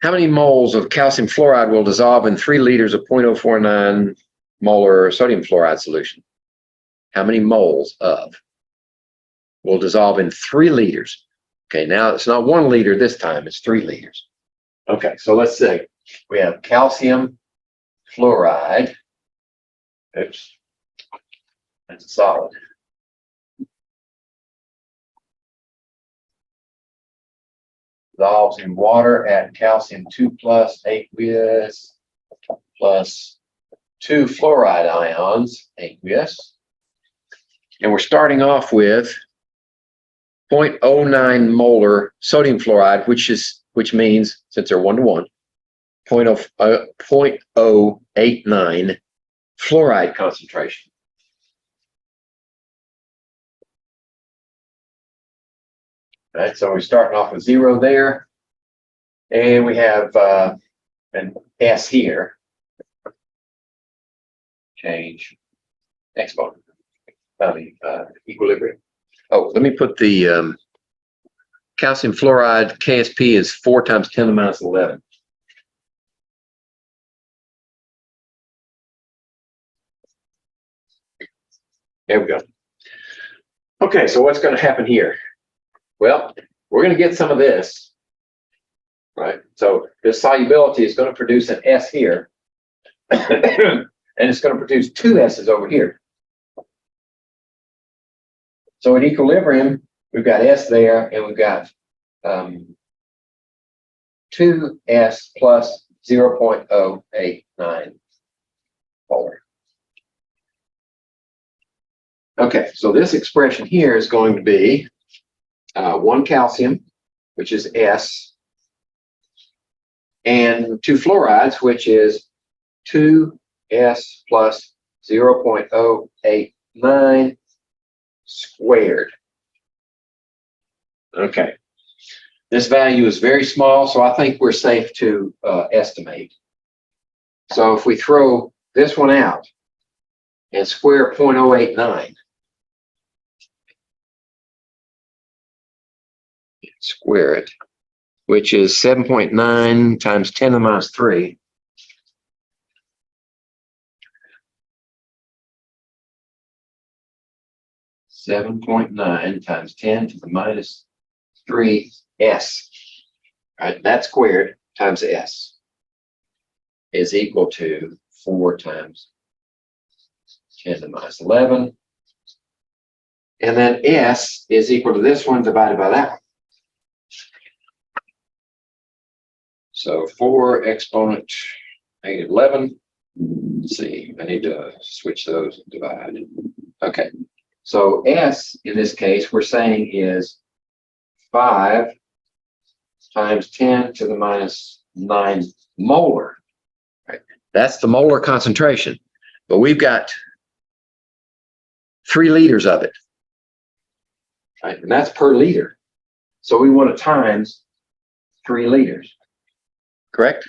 How many moles of calcium fluoride will dissolve in 3 liters of 0.049 molar sodium fluoride solution? How many moles of will dissolve in 3 liters? Okay, now it's not 1 liter this time, it's 3 liters. Okay, so let's see. We have calcium fluoride. Oops, that's a solid. Dissolves in water at calcium 2+ aqueous plus 2 fluoride ions, aqueous. And we're starting off with 0.09 molar sodium fluoride, which means, since they're 1-to-1, 0.089 fluoride concentration. All right, so we're starting off with 0 there, and we have an S here. Change exponent. Equilibrium. Oh, let me put the calcium fluoride KSP is 4 times 10 to the minus 11. There we go. Okay, so what's going to happen here? Well, we're going to get some of this, right? So this solubility is going to produce an S here, and it's going to produce 2 S's over here. So at equilibrium, we've got S there, and we've got 2S plus 0.089 molar. Okay, so this expression here is going to be 1 calcium, which is S, and two fluorides, which is 2s plus 0.089 squared. Okay. This value is very small, so I think we're safe to estimate. So if we throw this one out and square 0.089, square it, which is 7.9 times 10 to the minus 3. (7.9) times 10 to the minus 3 s. All right, that squared times s is equal to 4 times 10 to the minus 11. And then s is equal to this one divided by that one. So 4 exponent negative 11. Let's see, I need to switch those and divide. Okay, so s in this case we're saying is 5 times 10 to the minus 9 molar. Right? That's the molar concentration, but we've got 3 liters of it. Right? And that's per liter. So we want to times 3 liters. Correct?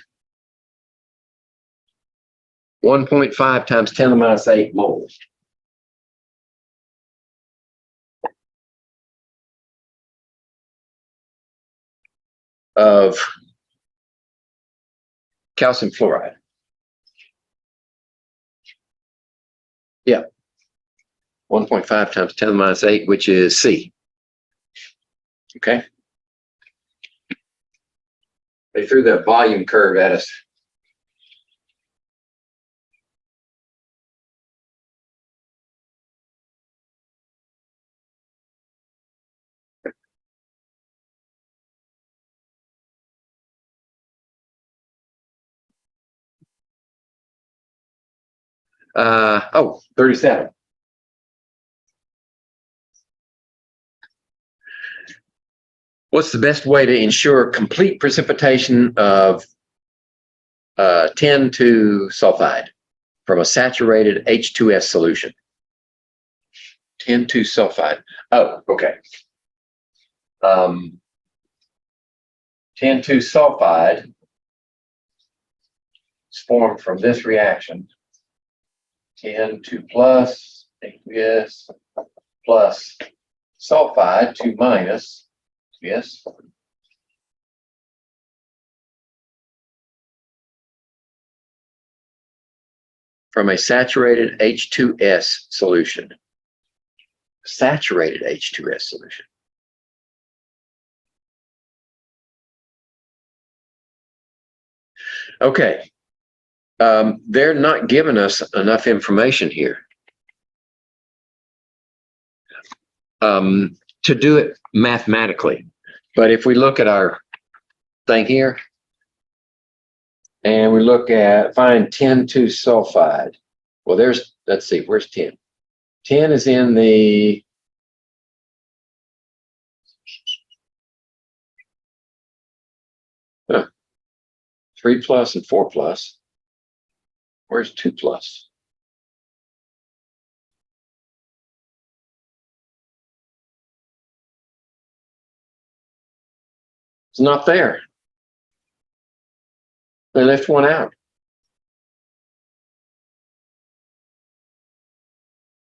1.5 times 10 to the minus 8 moles. Of calcium fluoride. Yeah. 1.5 times 10 to the minus 8, which is C. Okay. They threw that volume curve at us. Oh, 37. What's the best way to ensure complete precipitation of 10,2-sulfide from a saturated H2S solution? 10,2-sulfide. Oh, okay. 10,2-sulfide is formed from this reaction. 10,2 plus aqueous plus sulfide 2 minus, yes. From a saturated H2S solution. Saturated H2S solution. Okay. They're not giving us enough information here to do it mathematically. But if we look at our thing here, and we look at find 10,2-sulfide. Well, there's, let's see, where's 10? 10 is in the huh, 3 plus and 4 plus. Where's 2 plus? It's not there. They left one out.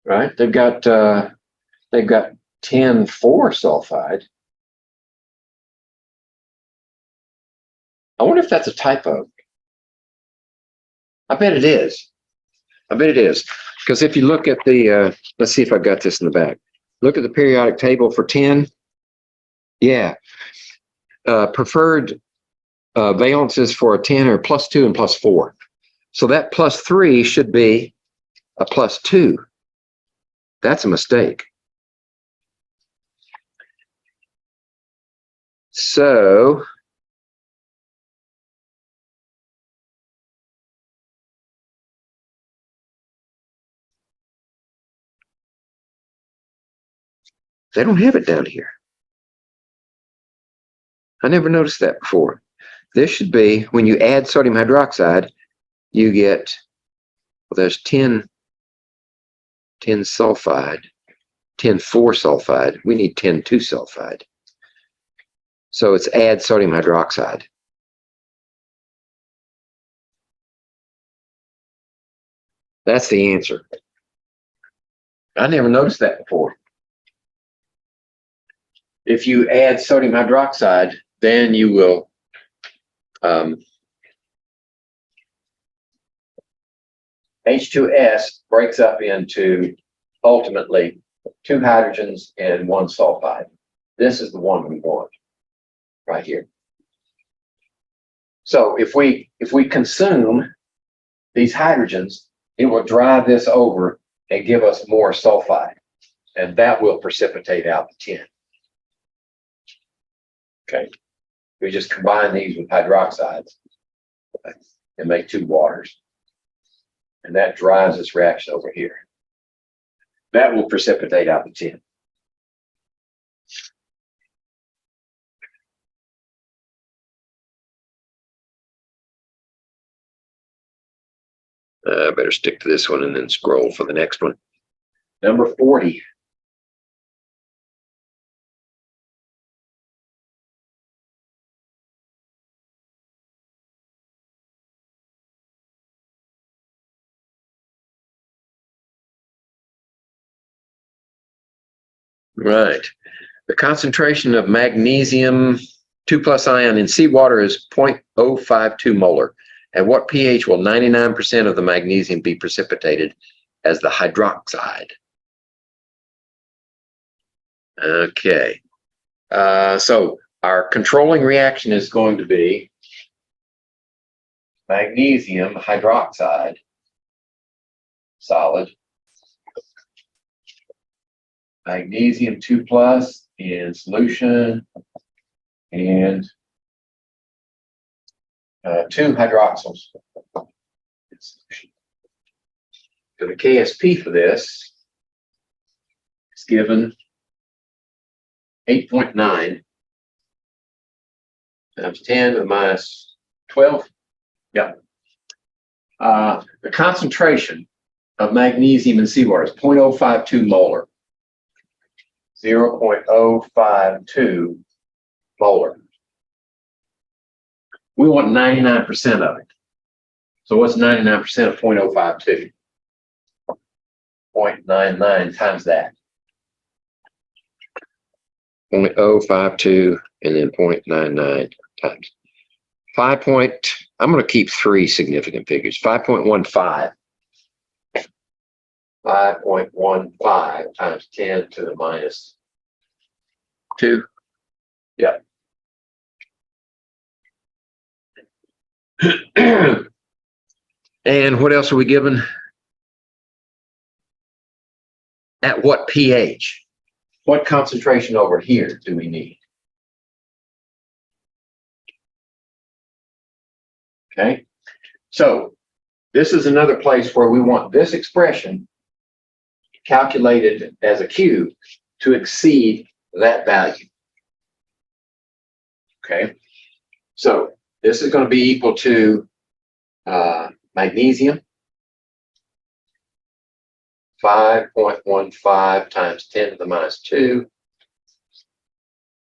Right? They've got 10,4-sulfide. I wonder if that's a typo. I bet it is. I bet it is. Because if you look at the, let's see if I've got this in the back. Look at the periodic table for 10. Yeah. Preferred valences for a 10 are +2 and +4. So that +3 should be a +2. That's a mistake. So they don't have it down here. I never noticed that before. this should be, when you add sodium hydroxide, you get, well, there's 10 sulfide, 10,4-sulfide. We need 10,2-sulfide. So it's add sodium hydroxide. That's the answer. I never noticed that before. If you add sodium hydroxide, then you will H2S breaks up into ultimately 2 hydrogens and 1 sulfide. This is the one we want right here. So if we consume these hydrogens, it will drive this over and give us more sulfide, and that will precipitate out the tin. Okay, we just combine these with hydroxides and make 2 waters, and that drives this reaction over here. That will precipitate out the tin. I better stick to this one and then scroll for the next one. Number 40. Right. The concentration of magnesium 2+ ion in seawater is 0.052 molar. At what pH will 99% of the magnesium be precipitated as the hydroxide? Okay. So our controlling reaction is going to be magnesium hydroxide, solid, magnesium 2+ in solution, and 2 hydroxyls in solution. So the KSP for this is given 8.9 times 10 to the minus 12. Yeah. The concentration of magnesium in seawater is 0.052 molar. 0.052 molar. We want 99% of it. So what's 99% of 0.052? 0.99 times that. 0.052 and then 0.99 times. I'm going to keep 3 significant figures. 5.15. 5.15 times 10 to the minus 2. Yeah. And what else are we given? At what pH? What concentration over here do we need? Okay. So this is another place where we want this expression calculated as a cube to exceed that value. Okay. So this is going to be equal to magnesium 5.15 times 10 to the minus 2,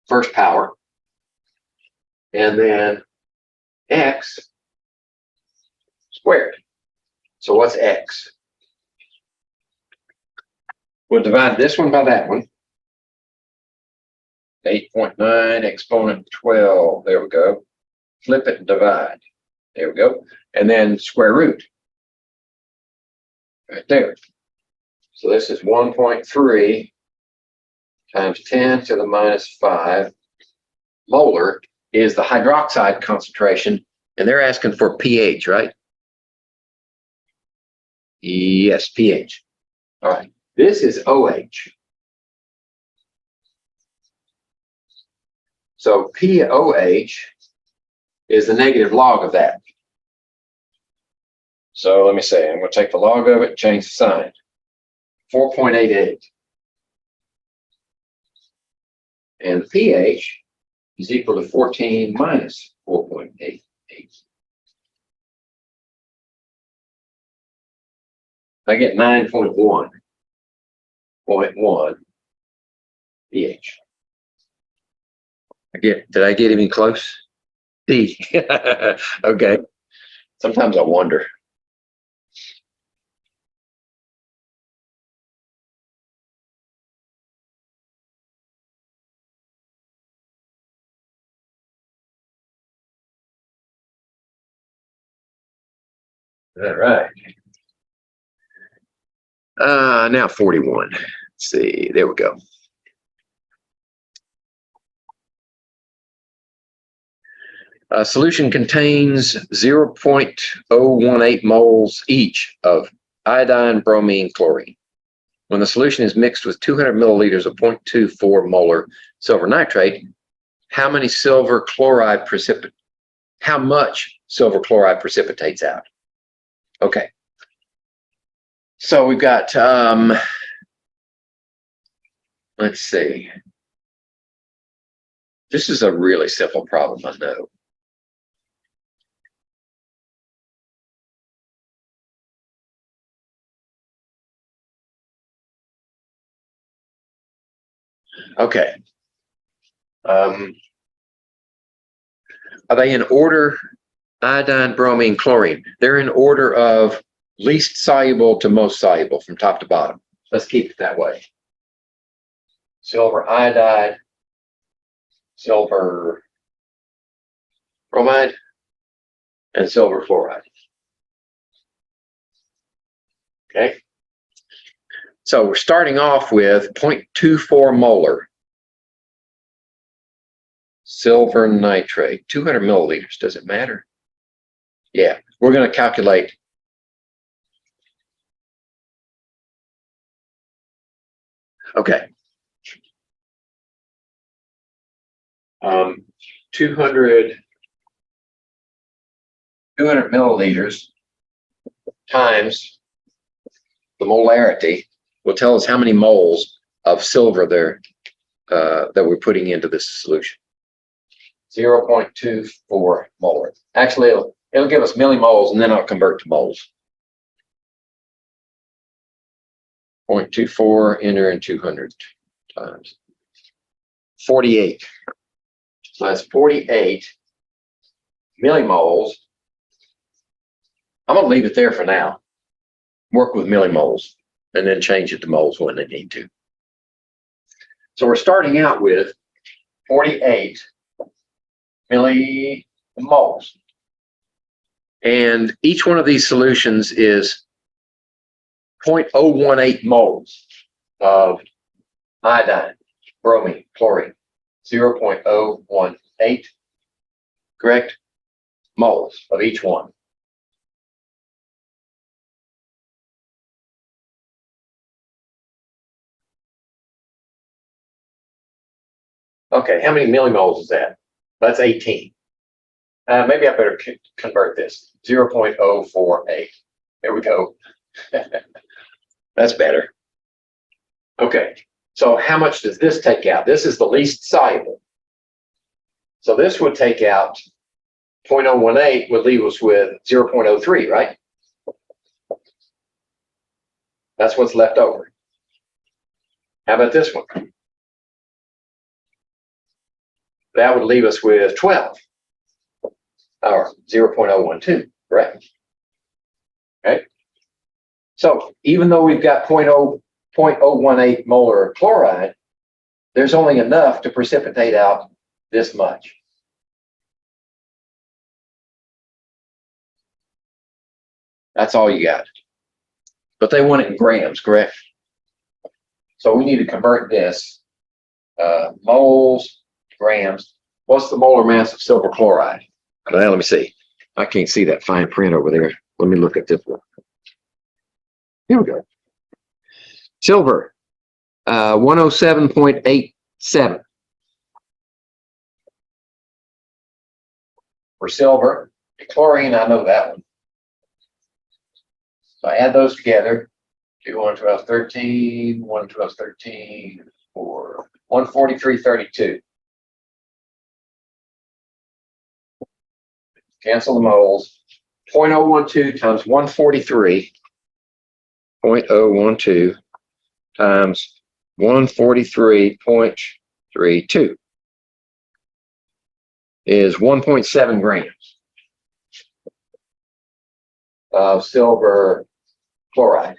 first power, and then x squared. So what's x? We'll divide this one by that one. 8.9 exponent 12. There we go. Flip it and divide. There we go. And then square root. Right there. So this is 1.3 times 10 to the minus 5 molar is the hydroxide concentration. And they're asking for pH, right? Yes, pH. All right. This is OH. So POH is the negative log of that. So let me say, I'm going to take the log of it, change the sign. 4.88. And the pH is equal to 14 minus 4.88. I get 9.1 pH. Did I get even close? D. Okay. Sometimes I wonder. All right. Now 41. Let's see. There we go. A solution contains 0.018 moles each of iodine, bromine, chlorine. When the solution is mixed with 200 milliliters of 0.24 molar silver nitrate, how much silver chloride precipitates out? Okay. So we've got, let's see. This is a really simple problem, I know. Okay. Are they in order? Iodine, bromine, chlorine. They're in order of least soluble to most soluble from top to bottom. Let's keep it that way. Silver iodide, silver bromide, and silver fluoride. Okay. So we're starting off with 0.24 molar silver nitrate, 200 milliliters. Does it matter? Yeah, we're going to calculate. Okay. 200 milliliters times the molarity will tell us how many moles of silver there that we're putting into this solution. 0.24 molar. Actually, it'll give us millimoles, and then I'll convert to moles. 0.24 enter in 200 times 48. So that's 48 millimoles. I'm going to leave it there for now. Work with millimoles and then change it to moles when they need to. So we're starting out with 48 millimoles. And each one of these solutions is 0.018 moles of iodine, bromine, chlorine. 0.018, correct? Moles of each one. Okay, how many millimoles is that? That's 18. Maybe I better convert this. 0.048. There we go. That's better. Okay, so how much does this take out? This is the least soluble. So this would take out 0.018, would leave us with 0.03, right? That's what's left over. How about this one? That would leave us with 12, or 0.012, correct? Okay. So even though we've got 0.018 molar chloride, there's only enough to precipitate out this much. That's all you got. But they want it in grams, correct? So we need to convert this moles, grams. What's the molar mass of silver chloride? Well, let me see. I can't see that fine print over there. Let me look at this one. Here we go. Silver, 107.87. For silver, chlorine, I know that one. So I add those together. 2, 1, 12, 13, 1, 12, 13, 4, 143.32. cancel the moles. 0.012 times 143. 0.012 times 143.32 is 1.7 grams of silver chloride.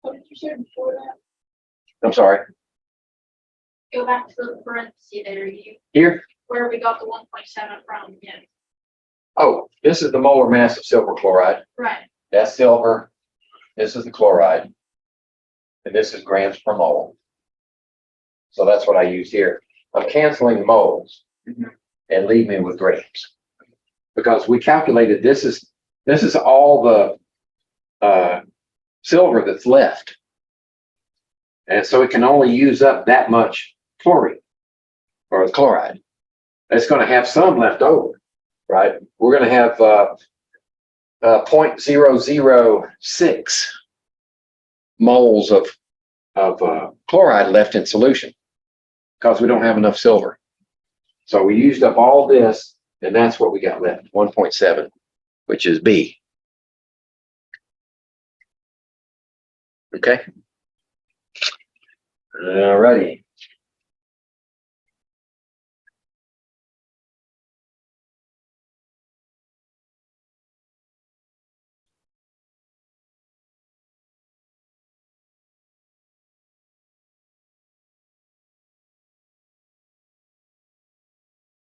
What did you say before that? I'm sorry. Go back to the parentheses there, Here? where we got the 1.7 from, yeah. Oh, this is the molar mass of silver chloride. Right. That's silver. This is the chloride. And this is grams per mole. So that's what I use here. I'm canceling the moles and leave me with grams. Because we calculated this is all the silver that's left. And so it can only use up that much chlorine or chloride. It's going to have some left over, right? We're going to have 0.006 moles of chloride left in solution because we don't have enough silver. So we used up all this, and that's what we got left, 1.7, which is B. Okay. All righty.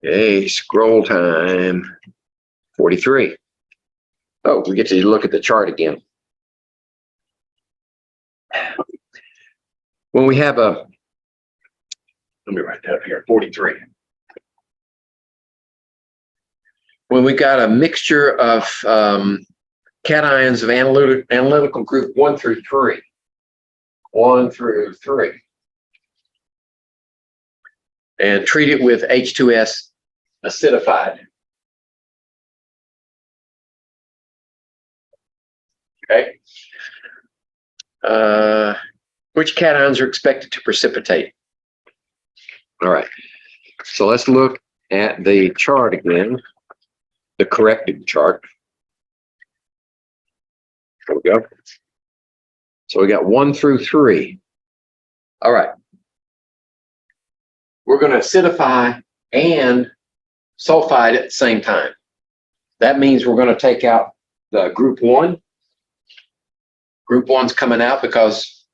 Okay, scroll time 43. Oh, we get to look at the chart again. When we have let me write that up here, 43. When we got a mixture of cations of analytical group 1 through 3, and treat it with H2S acidified. Okay. Which cations are expected to precipitate? All right. So let's look at the chart again, the corrected chart. There we go. So we got 1 through 3. All right. We're going to acidify and sulfide at the same time. That means we're going to take out the group 1. Group 1's coming out because,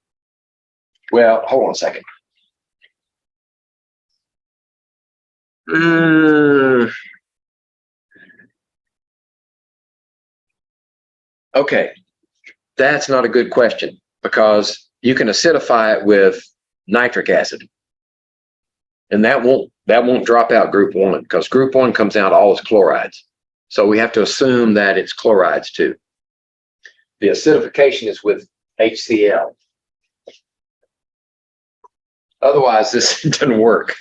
well, hold on a second. Okay, that's not a good question because you can acidify it with nitric acid, and that won't drop out group 1 because group 1 comes out all as chlorides. So we have to assume that it's chlorides too. The acidification is with HCl. Otherwise, this doesn't work.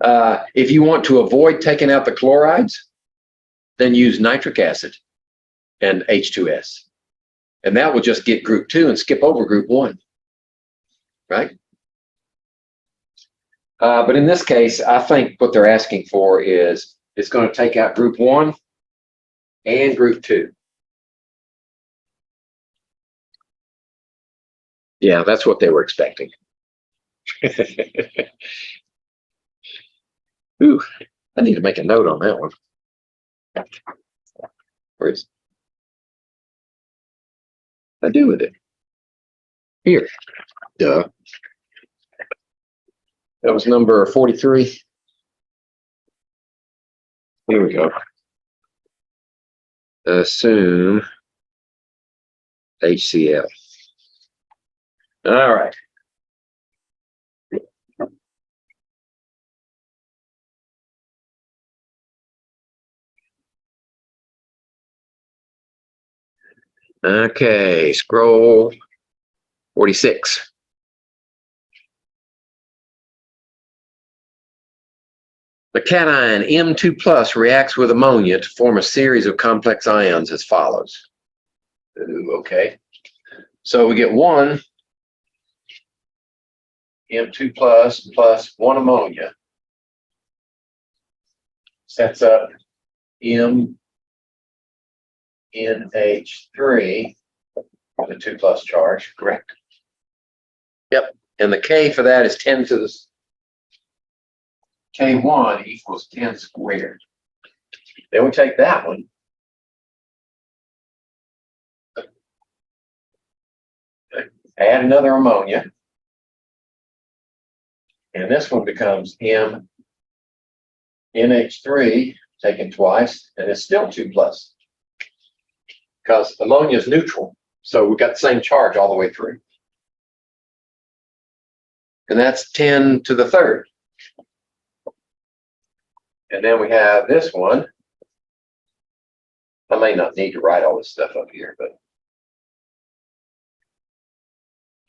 If you want to avoid taking out the chlorides, then use nitric acid and H2S. And that will just get group 2 and skip over group 1, right? But in this case, I think what they're asking for is it's going to take out group 1 and group 2. Yeah, that's what they were expecting. Ooh, I need to make a note on that one. Where is I do with it? Here. Duh. That was number 43. Here we go. Assume HCl. All right. Okay, scroll 46. The cation M2+ reacts with ammonia to form a series of complex ions as follows. Ooh, okay. So we get 1 M2+ plus 1 ammonia. sets up MNH3 with a 2+ charge, correct? Yep, and the K for that is 10 to the K1 equals 10 squared. Then we take that one. Add another ammonia. And this one becomes MNH3 taken twice, and it's still 2+. Because ammonia is neutral. So we've got the same charge all the way through. And that's 10 to the third. And then we have this one. I may not need to write all this stuff up here, but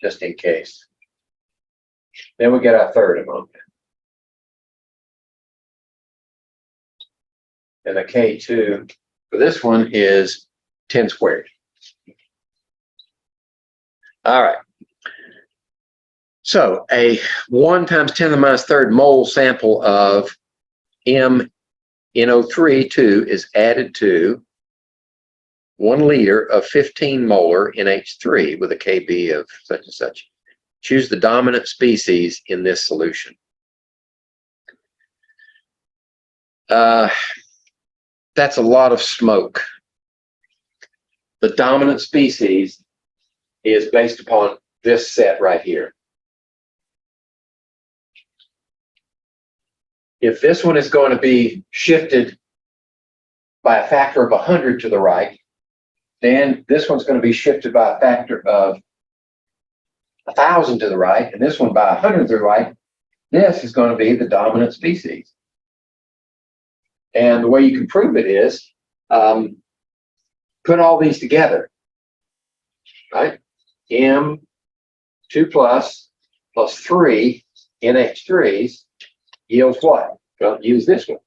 just in case. Then we get our third ammonia. And the K2 for this one is 10 squared. All right. So a 1 times 10 to the minus third mole sample of MnO3 is added to 1 liter of 15 molar NH3 with a Kb of such and such. Choose the dominant species in this solution. That's a lot of smoke. The dominant species is based upon this set right here. If this one is going to be shifted by a factor of 100 to the right, then this one's going to be shifted by a factor of 1,000 to the right, and this one by 100 to the right. This is going to be the dominant species. And the way you can prove it is put all these together, right? M2+ plus 3 NH3s yields what? Well, use this one.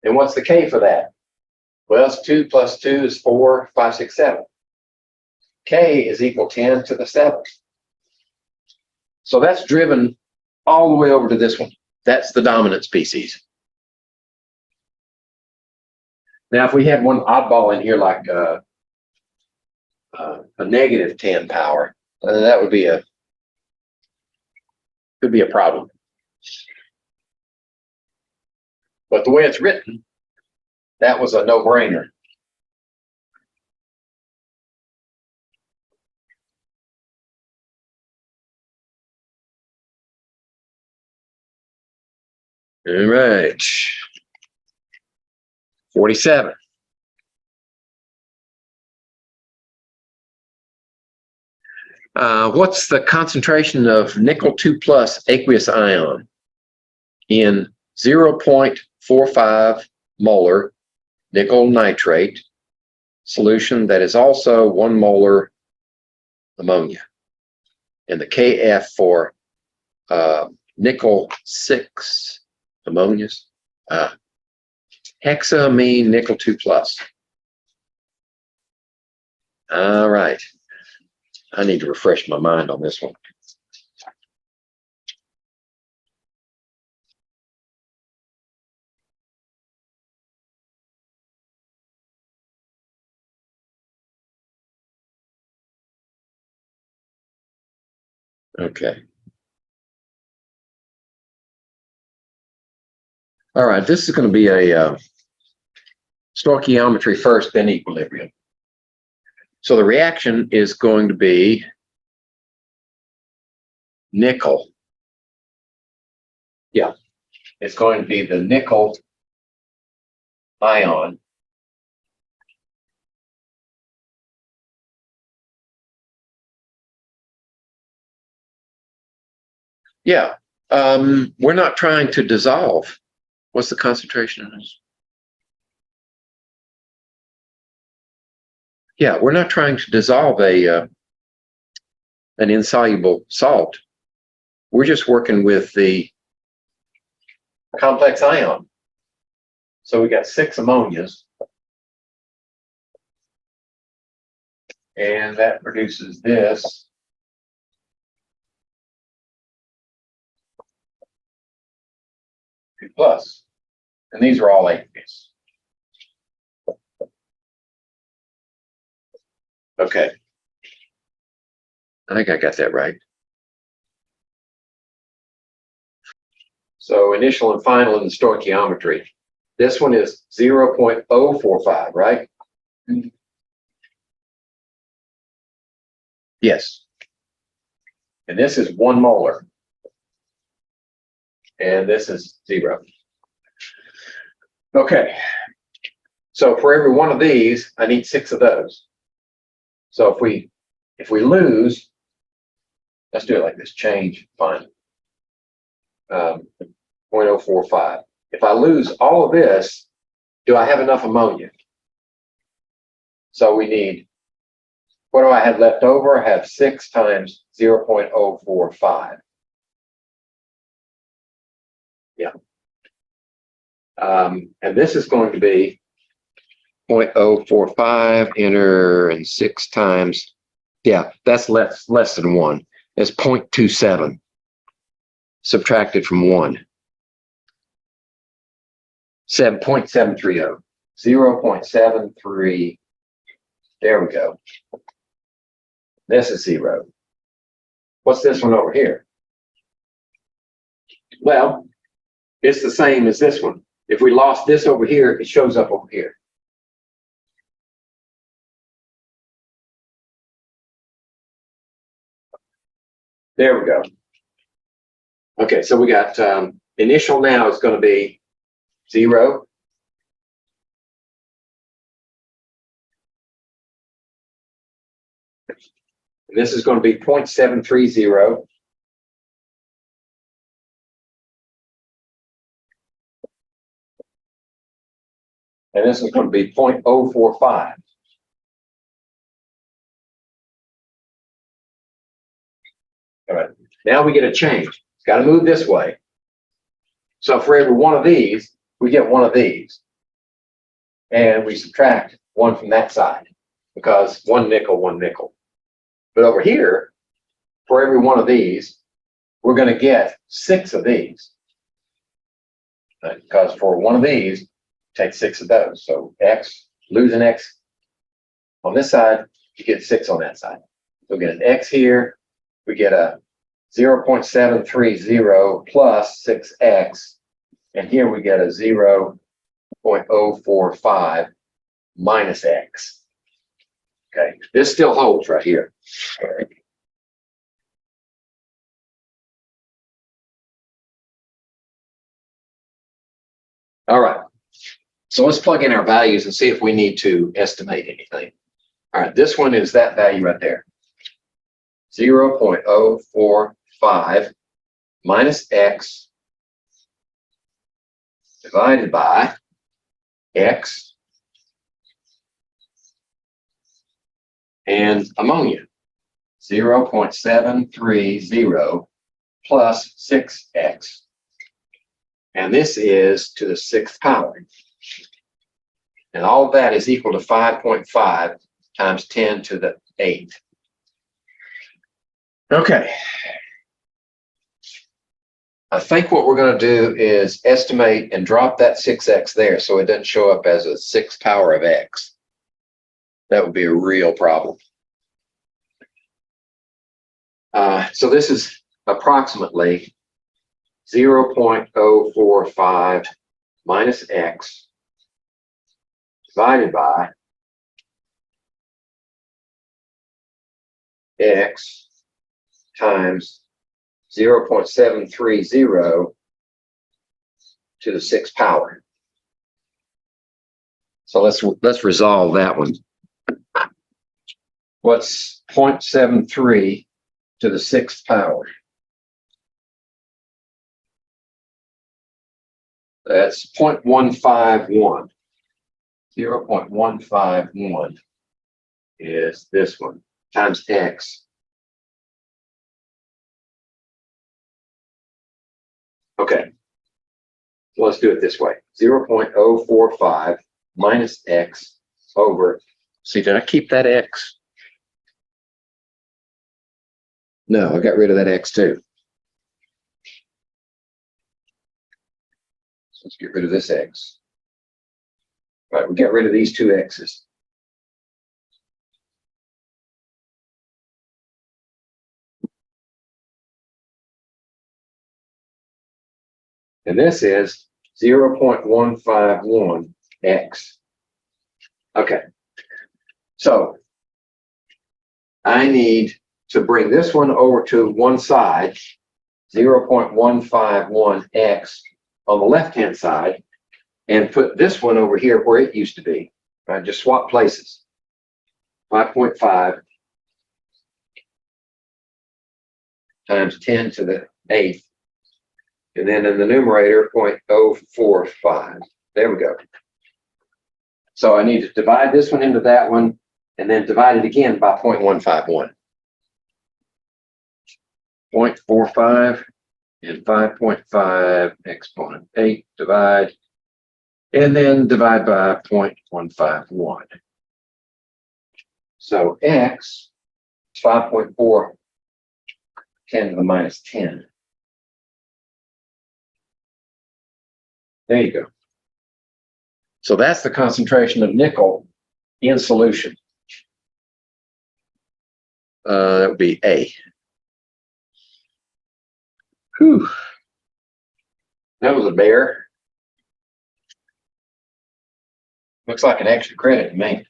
And what's the K for that? Well, it's 2 plus 2 is 4, 5, 6, 7. K is equal 10 to the 7th. So that's driven all the way over to this one. That's the dominant species. Now, if we had one oddball in here like a negative 10 power, that would be could be a problem. But the way it's written, that was a no-brainer. All right. 47. What's the concentration of nickel 2+ aqueous ion in 0.45 molar nickel nitrate solution that is also 1 molar ammonia? And the Kf for nickel 6 ammonias, hexamine nickel 2+. All right. I need to refresh my mind on this one. Okay. All right, this is going to be a stoichiometry first, then equilibrium. So the reaction is going to be nickel. Yeah, it's going to be the nickel ion. Yeah, we're not trying to dissolve. What's the concentration in this? Yeah, we're not trying to dissolve an insoluble salt. We're just working with the complex ion. So we got 6 ammonias. And that produces this. plus, and these are all aqueous. Okay. I think I got that right. So initial and final in the stoichiometry. This one is 0.045, right? Yes. And this is 1 molar. And this is 0. Okay. So for every one of these, I need 6 of those. So if we lose, let's do it like this, change, fine. 0.045. If I lose all of this, do I have enough ammonia? So we need, what do I have left over? I have 6 times 0.045. Yeah. And this is going to be 0.045, enter, and 6 times, yeah, that's less than 1. It's 0.27 subtracted from 1. 0.730. 0.73. There we go. This is 0. What's this one over here? Well, it's the same as this one. If we lost this over here, it shows up over here. There we go. Okay, so we got initial now is going to be 0. And this is going to be 0.730. And this is going to be 0.045. All right, now we get a change. It's got to move this way. So for every one of these, we get one of these. And we subtract 1 from that side because 1 nickel, 1 nickel. But over here, for every one of these, we're going to get 6 of these. Because for one of these, take 6 of those. So X, lose an X on this side, you get 6 on that side. So we get an X here, we get a 0.730 plus 6X, and here we get a 0.045 minus X. Okay, this still holds right here. All right. All right, so let's plug in our values and see if we need to estimate anything. All right, this one is that value right there. 0.045 minus X divided by X and ammonia. 0.730 plus 6X. And this is to the 6th power. And all of that is equal to 5.5 times 10 to the 8. Okay. I think what we're going to do is estimate and drop that 6X there so it doesn't show up as a 6th power of X. That would be a real problem. So this is approximately 0.045 minus X divided by X times 0.730 to the 6th power. So let's resolve that one. What's 0.73 to the 6th power? That's 0.151. 0.151 is this one times X. Okay, well, let's do it this way. 0.045 minus X over, see, did I keep that X? No, I got rid of that X too. let's get rid of this X. All right, we get rid of these two X's. And this is 0.151 X. Okay. So I need to bring this one over to one side, 0.151 X on the left-hand side, and put this one over here where it used to be. Right? Just swap places. 5.5 times 10 to the 8th. And then in the numerator, 0.045. There we go. So I need to divide this one into that one, and then divide it again by 0.151. 0.45 and 5.5 exponent 8 divide, and then divide by 0.151. So X is 5.4 10 to the minus 10. There you go. So that's the concentration of nickel in solution. That would be A. Whew. That was a bear. Looks like an extra credit to me.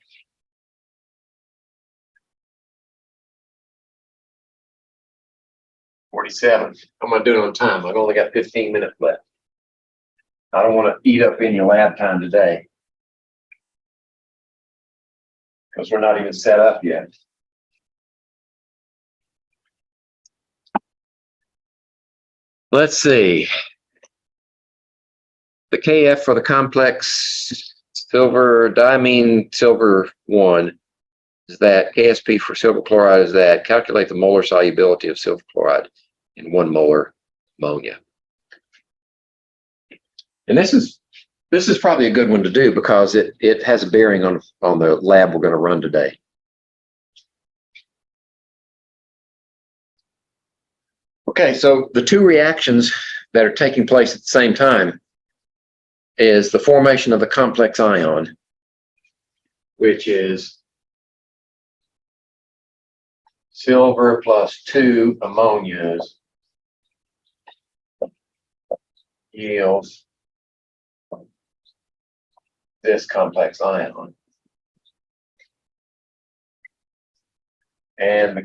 $47. I'm going to do it on time. I've only got 15 minutes left. I don't want to eat up any lab time today, because we're not even set up yet. Let's see. The KF for the complex silver, diamine silver 1 is that. KSP for silver chloride is that. Calculate the molar solubility of silver chloride in 1 molar ammonia. And this is probably a good one to do, because it has a bearing on the lab we're going to run today. Okay, so the two reactions that are taking place at the same time is the formation of the complex ion, which is silver plus 2 ammonias yields this complex ion. And the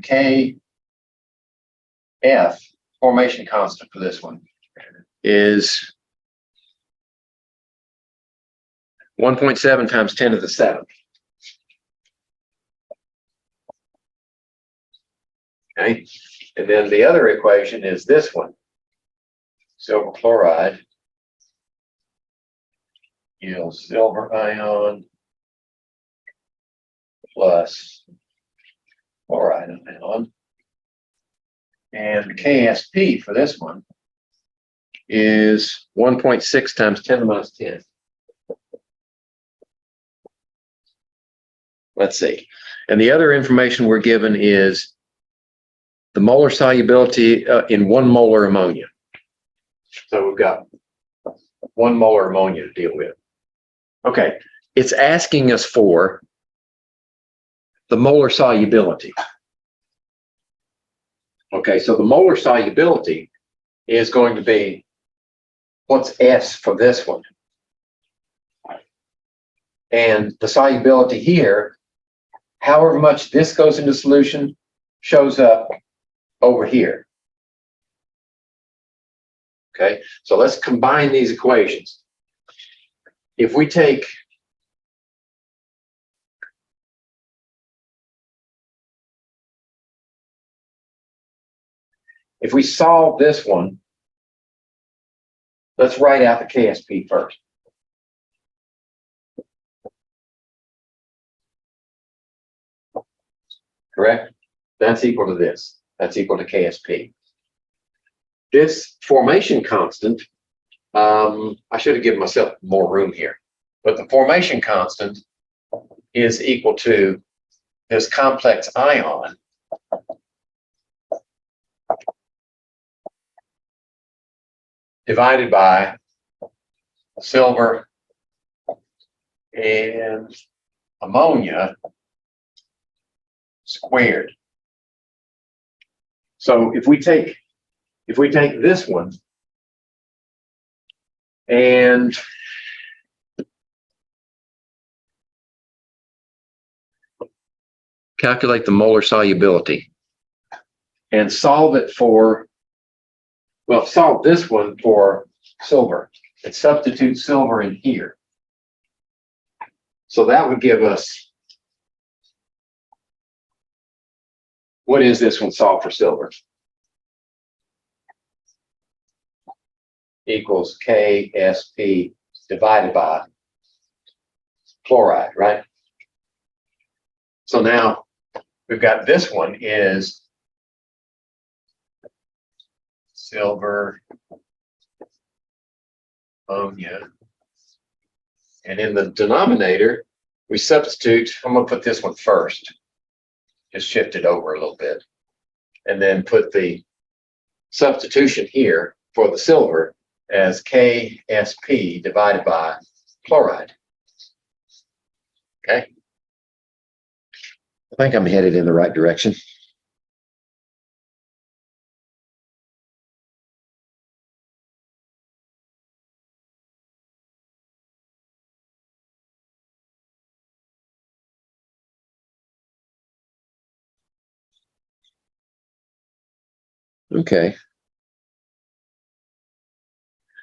KF formation constant for this one is 1.7 times 10 to the 7th. Okay, and then the other equation is this one. Silver chloride yields silver ion plus chloride ion. And the KSP for this one is 1.6 times 10 to the minus 10. Let's see. And the other information we're given is the molar solubility in 1 molar ammonia. So we've got 1 molar ammonia to deal with. Okay, it's asking us for the molar solubility. Okay, so the molar solubility is going to be, what's S for this one? And the solubility here, however much this goes into solution, shows up over here. Okay, so let's combine these equations. If we take if we solve this one, let's write out the KSP first. Correct? That's equal to this. That's equal to KSP. This formation constant, I should have given myself more room here, but the formation constant is equal to this complex ion divided by silver, and ammonia squared. So if we take this one and calculate the molar solubility and solve it for, well, solve this one for silver and substitute silver in here. So that would give us, what is this one solved for silver? Equals KSP divided by chloride, right? So now we've got this one is silver, ammonia, and in the denominator, we substitute, I'm going to put this one first, just shift it over a little bit, and then put the substitution here for the silver as KSP divided by chloride. Okay. I think I'm headed in the right direction. Okay.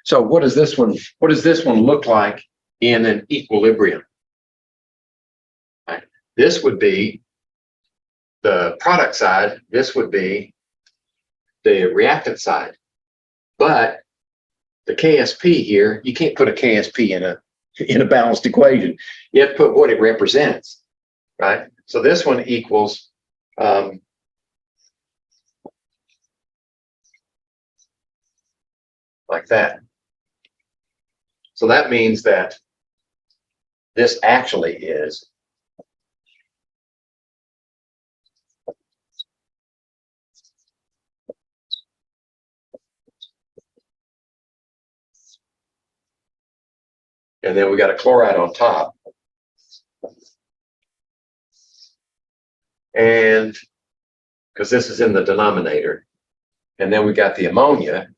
So what does this one look like in an equilibrium? Right. This would be the product side, this would be the reactant side. But the KSP here, you can't put a KSP in a balanced equation. You have to put what it represents, right? So this one equals like that. So that means that this actually is and then we got a chloride on top. And because this is in the denominator. And then we got the ammonia.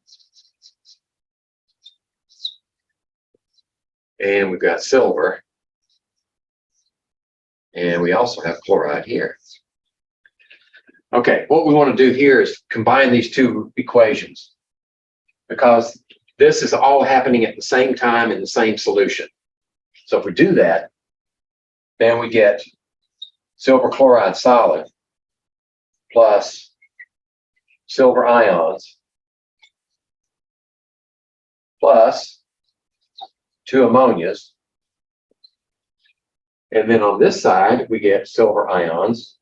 And we've got silver. And we also have chloride here. Okay, what we want to do here is combine these two equations because this is all happening at the same time in the same solution. So if we do that, then we get silver chloride solid plus silver ions plus 2 ammonias. And then on this side, we get silver ions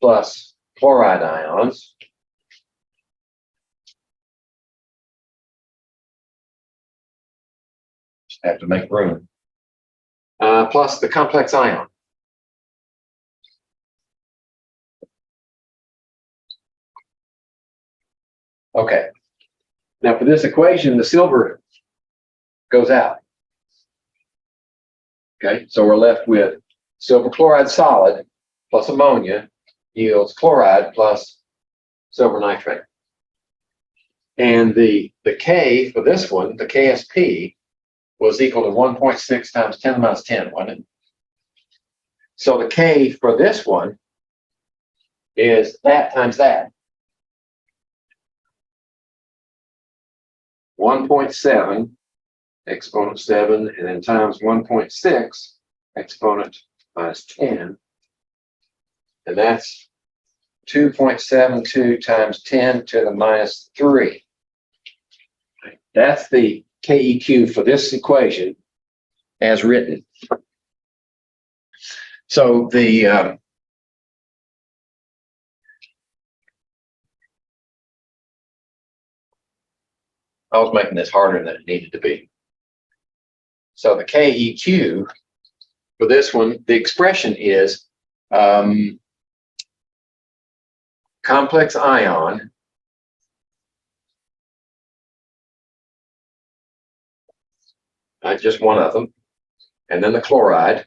plus chloride ions just have to make room, plus the complex ion. Okay. Now for this equation, the silver goes out. Okay, so we're left with silver chloride solid plus ammonia yields chloride plus silver nitrate. And the K for this one, the KSP, was equal to 1.6 times 10 to the minus 10, wasn't it? So the K for this one is that times that. 1.7 exponent 7, and then times 1.6 exponent minus 10. And that's 2.72 times 10 to the minus 3. That's the KEQ for this equation as written. So the I was making this harder than it needed to be. So the KEQ for this one, the expression is complex ion Just one of them. And then the chloride.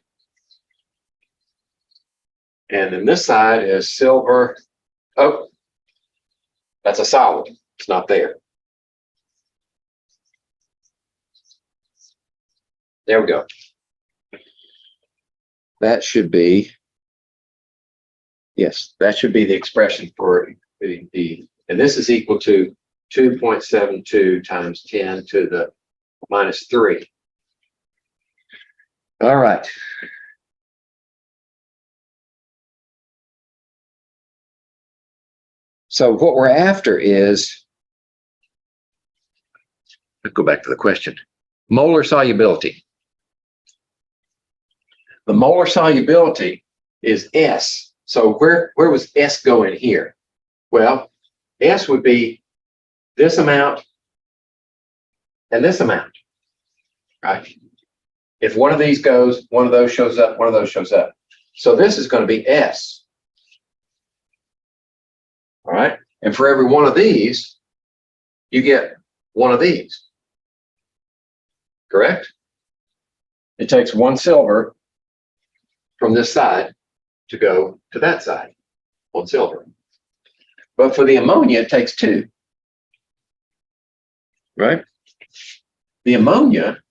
And then this side is silver. Oh, that's a solid. It's not there. There we go. That should be, yes, that should be the expression for the and this is equal to 2.72 times 10 to the minus 3. All right. So what we're after is, let's go back to the question, molar solubility. The molar solubility is S. So where was S go in here? Well, S would be this amount and this amount, right? If one of these goes, one of those shows up, one of those shows up. So this is going to be S. All right. And for every one of these, you get one of these. Correct? It takes one silver from this side to go to that side, one silver. But for the ammonia, it takes two. Right? The ammonia,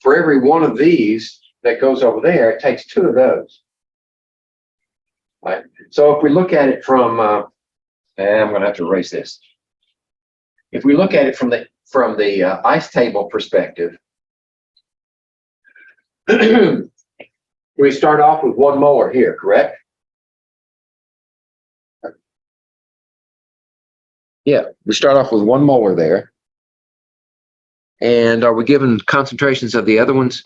for every one of these that goes over there, it takes two of those. Right? So if we look at it from, I'm going to have to erase this. If we look at it from the ice table perspective, we start off with 1 molar here, correct? Yeah, we start off with 1 molar there. And are we given concentrations of the other ones?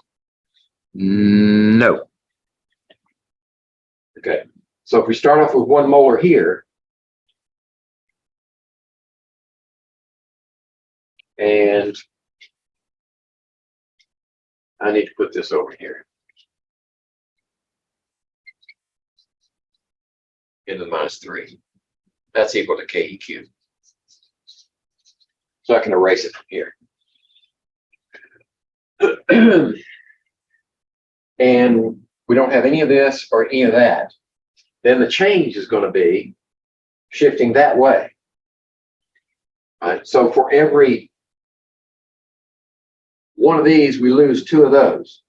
No. Okay, so if we start off with 1 molar here, and I need to put this over here in the minus 3. That's equal to KEQ. So I can erase it from here. And we don't have any of this or any of that. Then the change is going to be shifting that way. All right, so for every one of these, we lose 2 of those.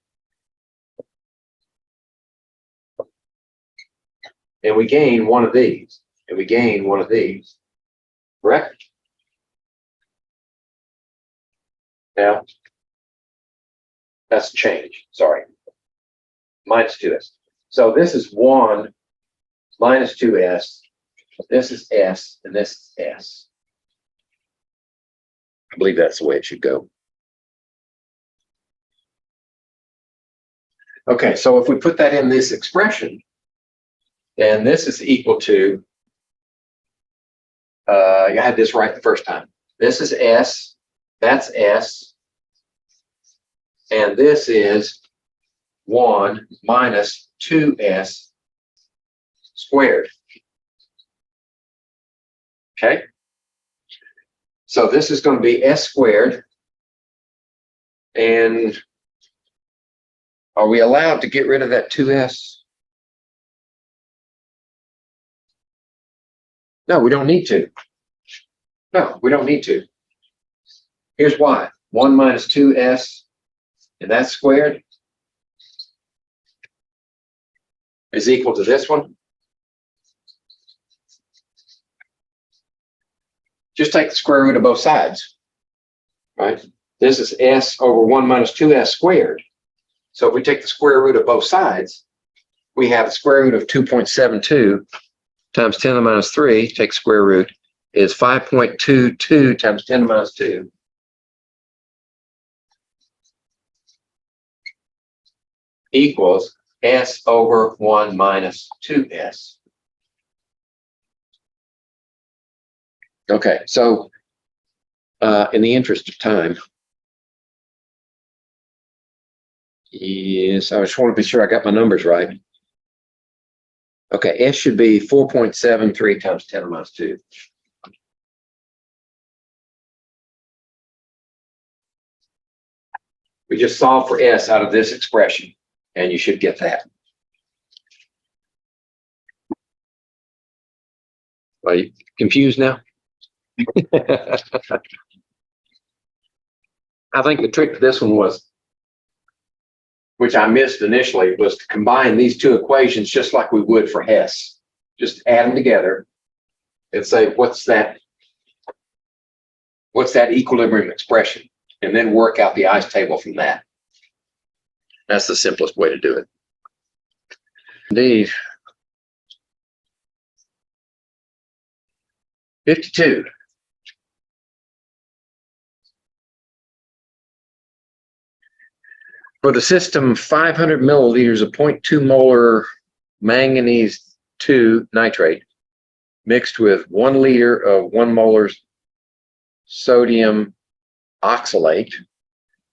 And we gain 1 of these. And we gain 1 of these. Correct? Now, that's change. Sorry. Minus 2s. So this is 1 minus 2s. This is S, and this is S. I believe that's the way it should go. Okay, so if we put that in this expression, then this is equal to, I had this right the first time. This is S, that's S, and this is 1 minus 2s squared. Okay? So this is going to be S squared, and are we allowed to get rid of that 2s? No, we don't need to. No, we don't need to. Here's why. 1 minus 2s, and that's squared, is equal to this one. Just take the square root of both sides, right? This is S over 1 minus 2s squared. So if we take the square root of both sides, we have the square root of 2.72 times 10 to the minus 3, take square root, is 5.22 times 10 to the minus 2. Equals S over 1 minus 2s. Okay, so in the interest of time, yes, I just want to be sure I got my numbers right. Okay, S should be 4.73 times 10 to the minus 2. We just solve for S out of this expression, and you should get that. Are you confused now? I think the trick to this one was, which I missed initially, was to combine these two equations just like we would for Hess. Just add them together and say, what's that equilibrium expression? And then work out the ice table from that. That's the simplest way to do it. Indeed. 52. For the system, 500 milliliters of 0.2 molar manganese 2 nitrate mixed with 1 liter of 1 molar sodium oxalate.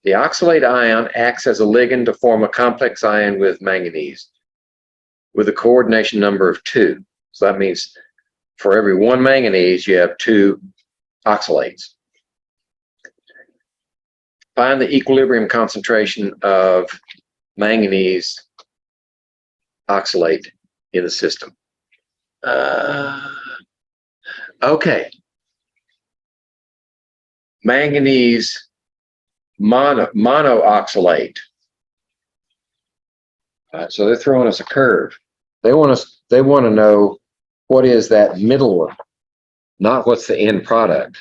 The oxalate ion acts as a ligand to form a complex ion with manganese with a coordination number of 2. So that means for every 1 manganese, you have 2 oxalates. Find the equilibrium concentration of manganese oxalate in the system. Okay. Manganese monooxalate. So they're throwing us a curve. They want to know what is that middle one, not what's the end product.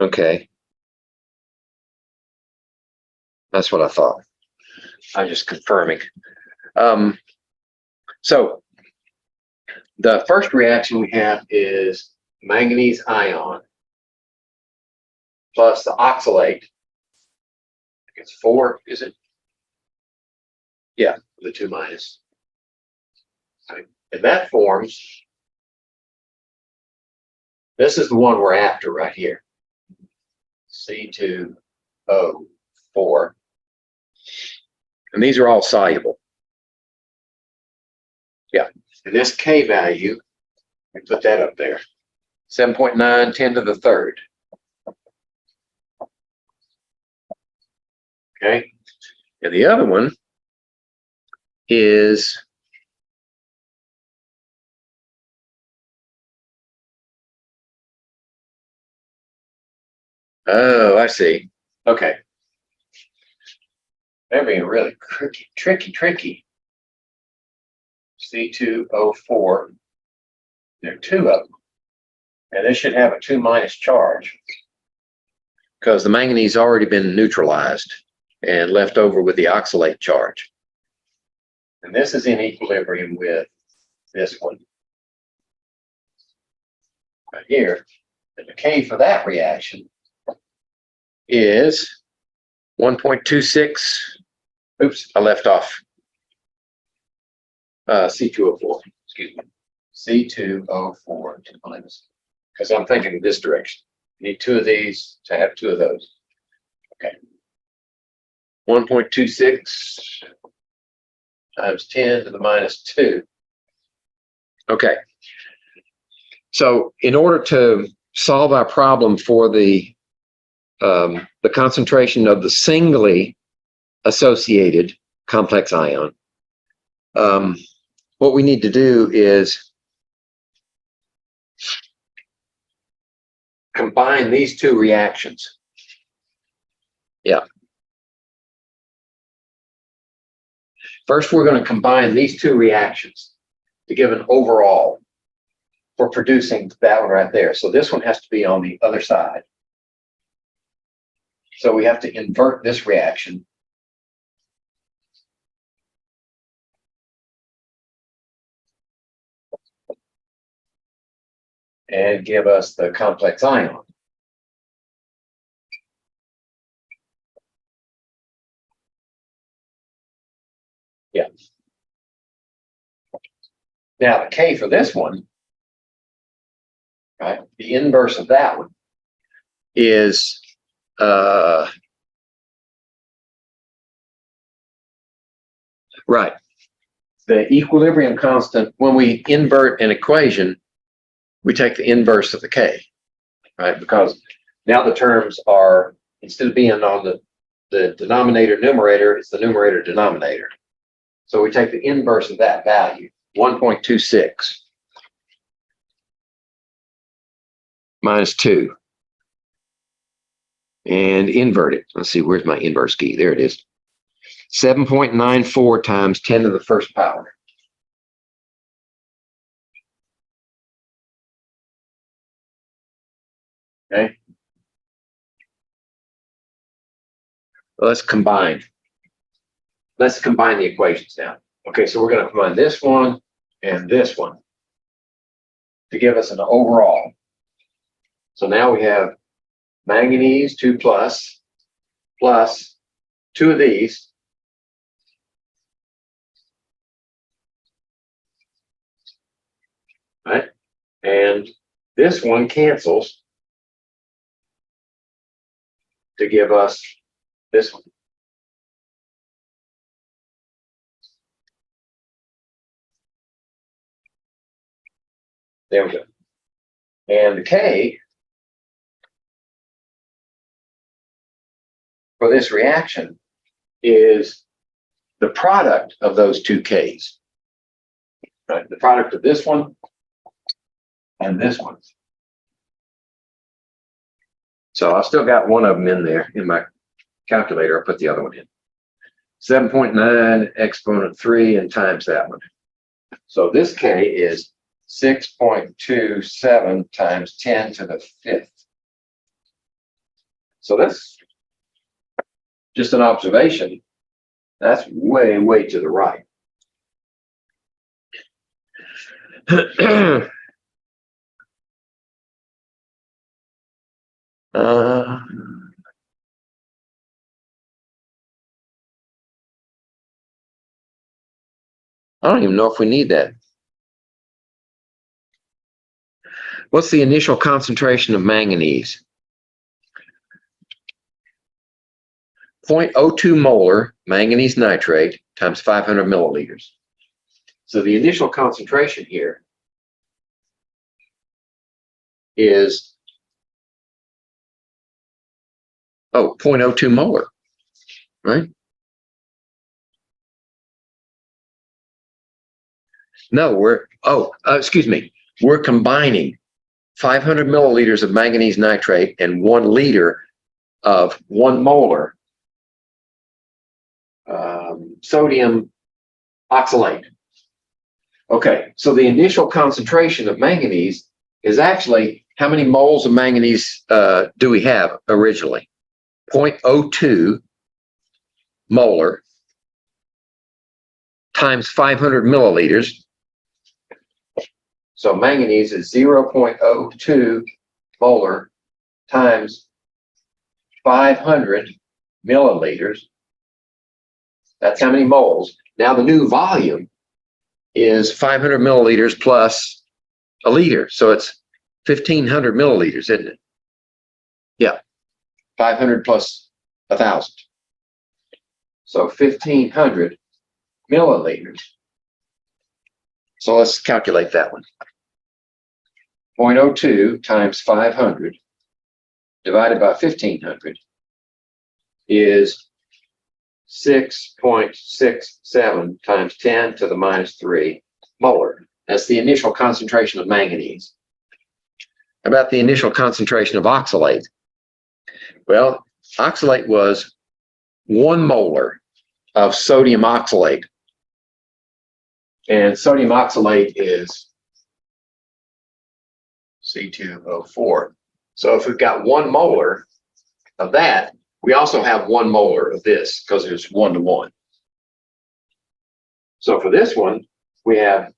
Okay. That's what I thought. I'm just confirming. So the first reaction we have is manganese ion plus the oxalate. It's 4, is it? Yeah, the 2 minus. And that forms, this is the one we're after right here. C2O4. And these are all soluble. Yeah. And this K value, we put that up there. 7.9, 10 to the 3rd. Okay. And the other one is oh, I see. Okay. They're being really tricky. C2O4. There are 2 of them. And this should have a 2 minus charge because the manganese already been neutralized and left over with the oxalate charge. And this is in equilibrium with this one right here. And the K for that reaction is 1.26. Oops, I left off C2O4. Excuse me. C2O4 minus. Because I'm thinking in this direction. You need 2 of these to have 2 of those. Okay. 1.26 times 10 to the minus 2. Okay. So in order to solve our problem for the concentration of the singly associated complex ion, what we need to do is combine these 2 reactions. Yeah. First, we're going to combine these 2 reactions to give an overall for producing that one right there. So this one has to be on the other side. So we have to invert this reaction. And give us the complex ion. Yeah. Now the K for this one, right, the inverse of that one is right. The equilibrium constant, when we invert an equation, we take the inverse of the K, right? Because now the terms are, instead of being on the denominator numerator, it's the numerator denominator. So we take the inverse of that value, 1.26 minus 2. And invert it. Let's see, where's my inverse key? There it is. 7.94 times 10 to the first power. Okay. Well, let's combine the equations now. Okay, so we're going to combine this one and this one to give us an overall. So now we have manganese 2 plus 2 of these, right? And this one cancels to give us this one. There we go. And the K for this reaction is the product of those two Ks, right? The product of this one and this one. So I've still got one of them in there in my calculator. I'll put the other one in. 7.9 exponent 3 and times that one. So this K is 6.27 times 10 to the 5th. So that's just an observation. That's way, way to the right. I don't even know if we need that. What's the initial concentration of manganese? 0.02 molar manganese nitrate times 500 milliliters. So the initial concentration here is 0.02 molar, right? No, excuse me. We're combining 500 milliliters of manganese nitrate and 1 liter of 1 molar sodium oxalate. Okay, so the initial concentration of manganese is actually, how many moles of manganese do we have originally? 0.02 molar times 500 milliliters. So manganese is 0.02 molar times 500 milliliters. That's how many moles. Now the new volume is 500 milliliters plus a liter. So it's 1,500 milliliters, isn't it? Yeah, 500 plus 1,000. So 1,500 milliliters. So let's calculate that one. 0.02 times 500 divided by 1,500 is 6.67 times 10 to the minus 3 molar. That's the initial concentration of manganese. How about the initial concentration of oxalate? Well, oxalate was 1 molar of sodium oxalate. And sodium oxalate is C214. So if we've got 1 molar of that, we also have 1 molar of this because it's 1 to 1. So for this one, we have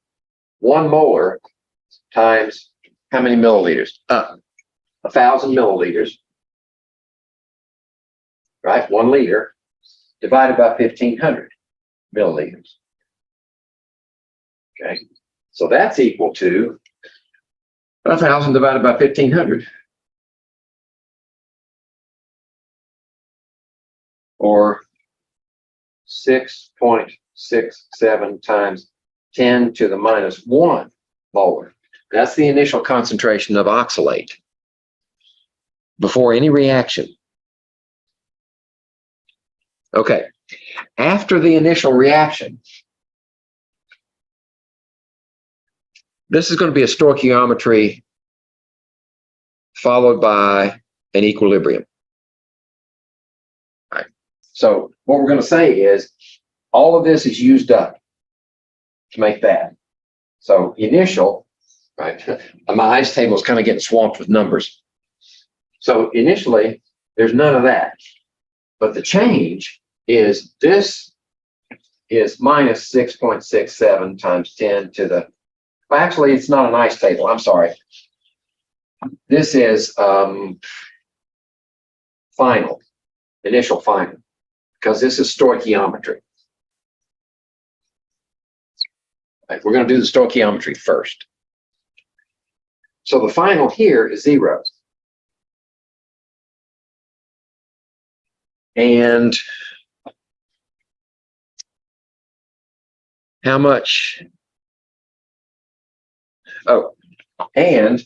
1 molar times how many milliliters? 1,000 milliliters, right? 1 liter divided by 1,500 milliliters. Okay, so that's equal to 1,000 divided by 1,500. or 6.67 times 10 to the minus 1 molar. That's the initial concentration of oxalate before any reaction. Okay, after the initial reaction, this is going to be a stoichiometry followed by an equilibrium. All right. So what we're going to say is all of this is used up to make that. So initial, right? My ice table is kind of getting swamped with numbers. So initially, there's none of that. But the change is this is minus 6.67 times 10 to the, well, actually, it's not an ice table. I'm sorry. This is final, initial final, because this is stoichiometry. Right, we're going to do the stoichiometry first. So the final here is 0. And how much? Oh, and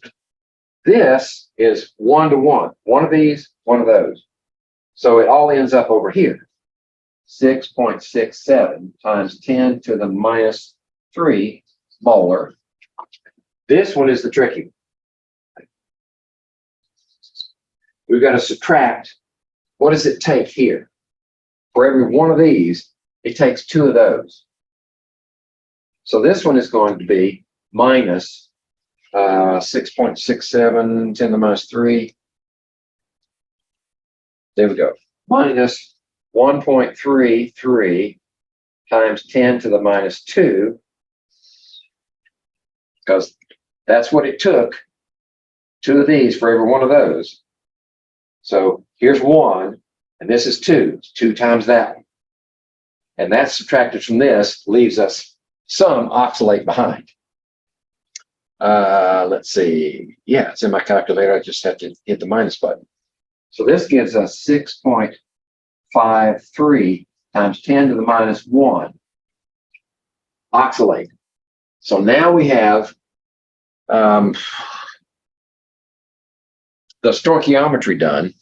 this is 1 to 1. One of these, one of those. So it all ends up over here. 6.67 times 10 to the minus 3 molar. This one is the tricky one. We've got to subtract. What does it take here? For every one of these, it takes 2 of those. So this one is going to be minus 6.67 10 to the minus 3. There we go. Minus 1.33 times 10 to the minus 2, because that's what it took. 2 of these for every one of those. So here's 1, and this is 2. 2 times that one. And that's subtracted from this, leaves us some oxalate behind. Let's see. Yeah, it's in my calculator. I just have to hit the minus button. So this gives us 6.53 times 10 to the minus 1 oxalate. So now we have the stoichiometry done.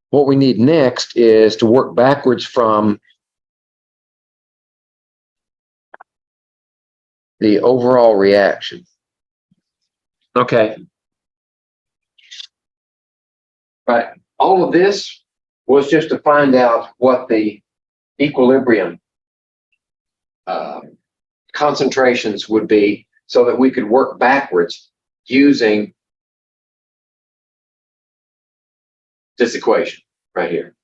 What we need next is to work backwards from the overall reaction. Okay. Right. All of this was just to find out what the equilibrium concentrations would be so that we could work backwards using this equation right here.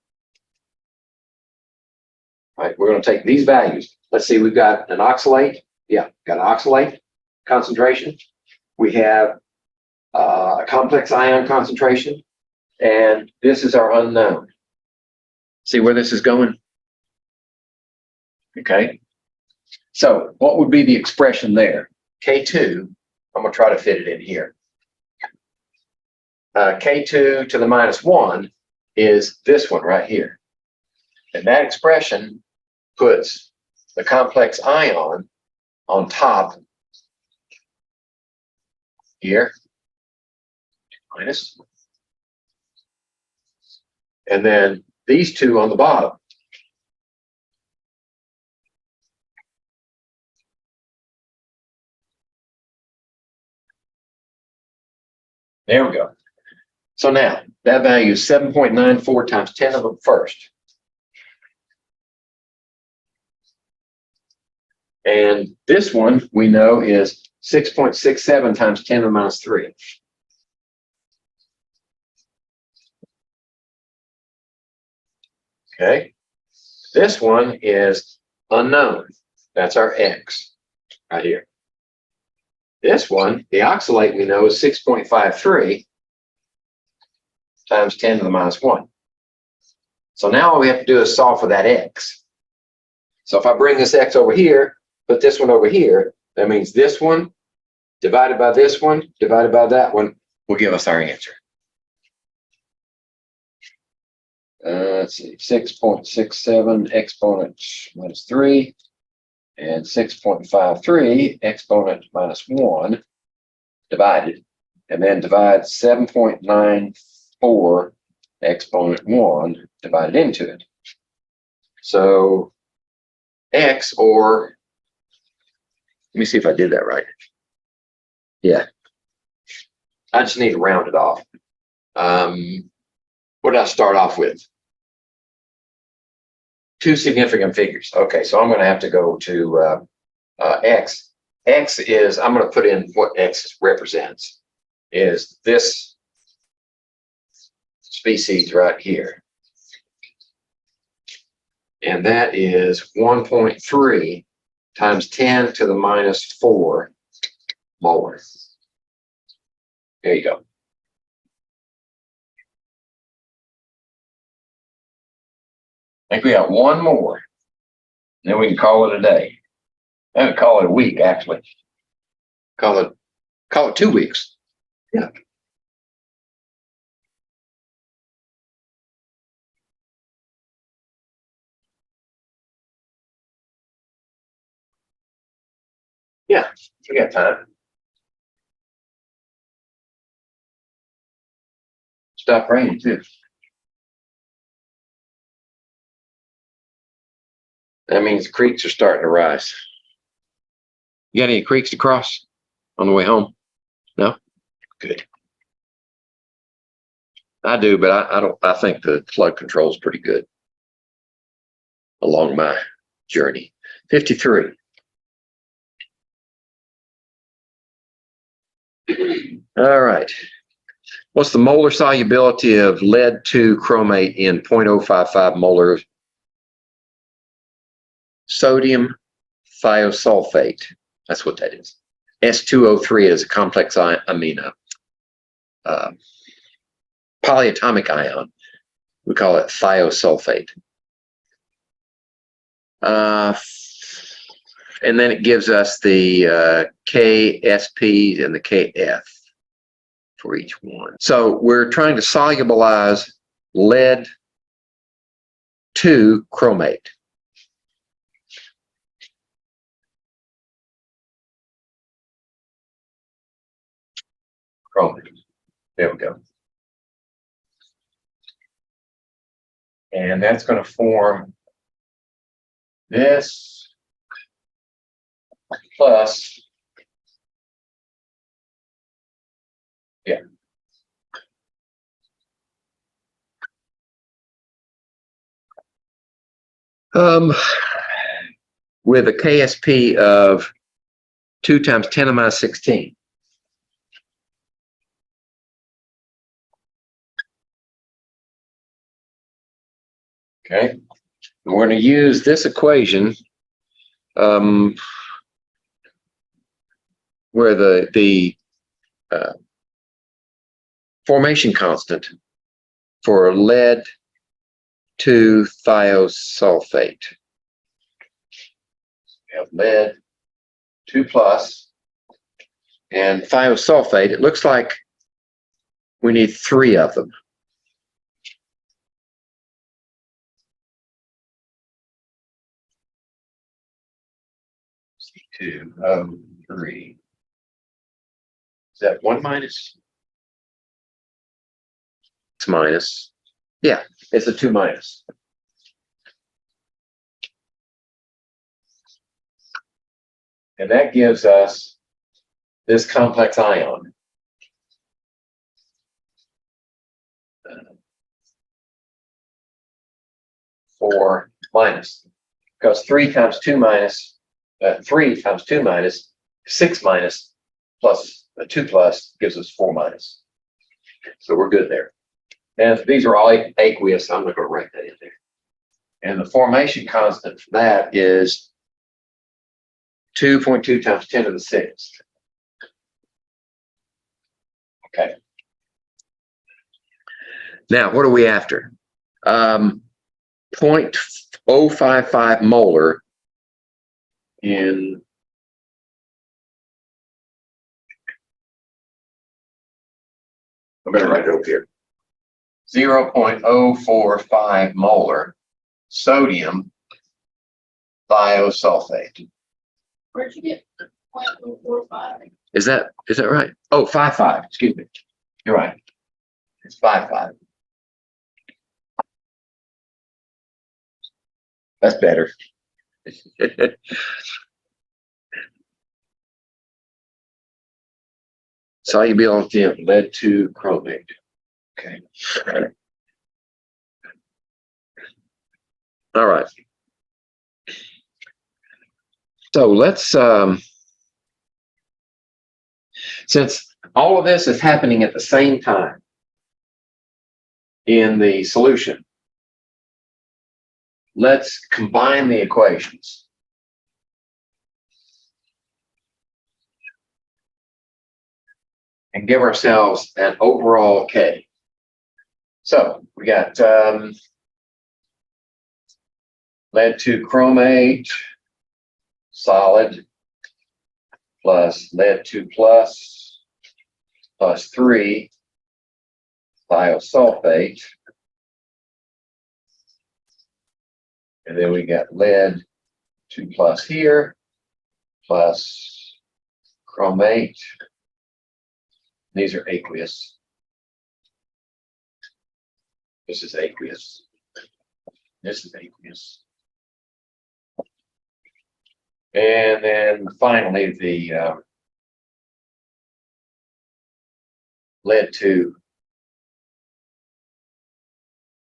All right, we're going to take these values. Let's see, we've got an oxalate. Yeah, got an oxalate concentration. We have a complex ion concentration, and this is our unknown. See where this is going? Okay. So what would be the expression there? K2, I'm going to try to fit it in here. K2 to the minus 1 is this one right here. And that expression puts the complex ion on top here, minus, and then these two on the bottom. There we go. So now that value is 7.94 times 10 to the first. And this one we know is 6.67 times 10 to the minus 3. Okay. This one is unknown. That's our X right here. This one, the oxalate we know is 6.53 times 10 to the minus 1. So now all we have to do is solve for that X. So if I bring this X over here, put this one over here, that means this one divided by this one divided by that one will give us our answer. let's see, 6.67 exponent minus 3 and 6.53 exponent minus 1 divided, and then divide 7.94 exponent 1 divided into it. So x, or let me see if I did that right. Yeah, I just need to round it off. What did I start off with? Two significant figures. Okay, so I'm going to have to go to x. X is, I'm going to put in what x represents, is this species right here. And that is 1.3 times 10 to the minus 4 molar. There you go. I think we got one more. Then we can call it a day. And call it a week, actually. Call it 2 weeks. Yeah. Yeah, we got time. Stop raining too. That means creeks are starting to rise. You got any creeks to cross on the way home? No? Good. I do, but I don't. I think the flood control is pretty good along my journey. 53. All right. What's the molar solubility of lead-2 chromate in 0.055 molar sodium thiosulfate? That's what that is. S2O3 is a complex amino. Polyatomic ion. We call it thiosulfate. And then it gives us the KSP and the KF for each one. So we're trying to solubilize lead-2 chromate. There we go. And that's going to form this plus, yeah. With a KSP of 2 times 10 to the minus 16. Okay, we're going to use this equation where the formation constant for lead-2 thiosulfate. We have lead 2 plus and thiosulfate. It looks like we need 3 of them. C2O3. Is that 1 minus? It's minus. Yeah, it's a 2 minus. And that gives us this complex ion. 4 minus. Because 3 times 2 minus, 3 times 2 minus, 6 minus, plus a 2 plus gives us 4 minus. So we're good there. And these are all aqueous, so I'm not going to write that in there. And the formation constant for that is 2.2 times 10 to the 6th. Okay. Now, what are we after? 0.055 molar in I'm going to write it over here. 0.045 molar sodium thiosulfate. Where'd you get 0.045? Is that right? Oh, 5.5. Excuse me. You're right. It's 5.5. That's better. Solubility of lead 2 chromate. Okay. All right. So let's since all of this is happening at the same time in the solution, let's combine the equations. And give ourselves an overall K. So we got lead 2 chromate solid plus lead 2 plus 3 thiosulfate. And then we got lead 2 plus here plus chromate. These are aqueous. This is aqueous. This is aqueous. And then finally the lead 2.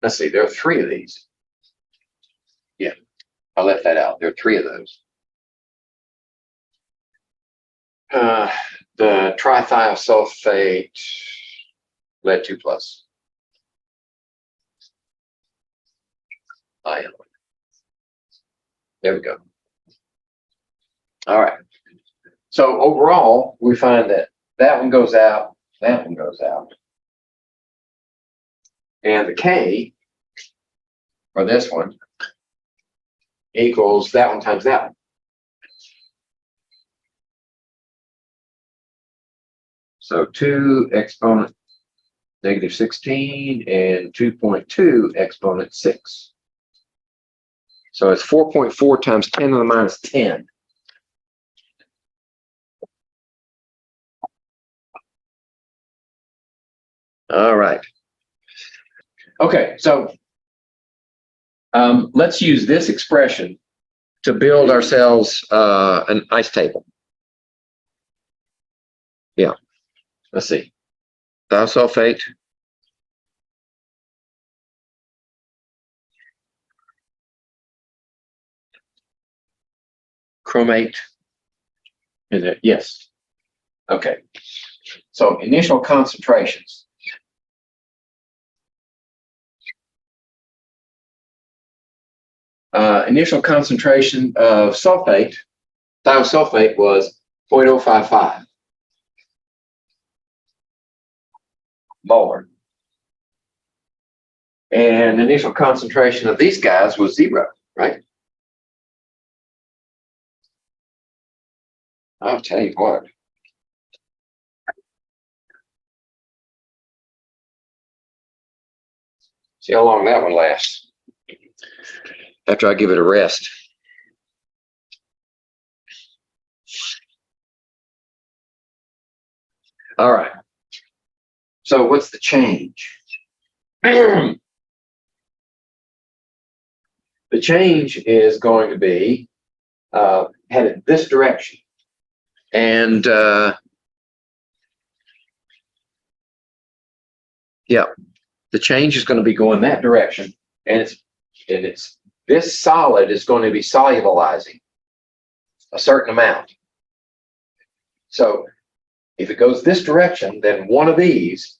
Let's see, there are 3 of these. Yeah, I left that out. There are 3 of those. The trithiosulfate lead 2 plus. Ion. There we go. All right. So overall, we find that that one goes out, that one goes out. And the K for this one equals that one times that one. So 2 exponent negative 16 and 2.2 exponent 6. So it's 4.4 times 10 to the minus 10. All right. Okay, so let's use this expression to build ourselves an ice table. Yeah, let's see. Thiosulfate. Chromate. Is it? Yes. Okay. So initial concentrations. Initial concentration of sulfate, thiosulfate, was 0.055 molar. And initial concentration of these guys was 0, right? I'll tell you what. See how long that one lasts after I give it a rest. All right. So what's the change? The change is going to be headed this direction. And yeah, the change is going to be going that direction. And it's this solid is going to be solubilizing a certain amount. So if it goes this direction, then one of these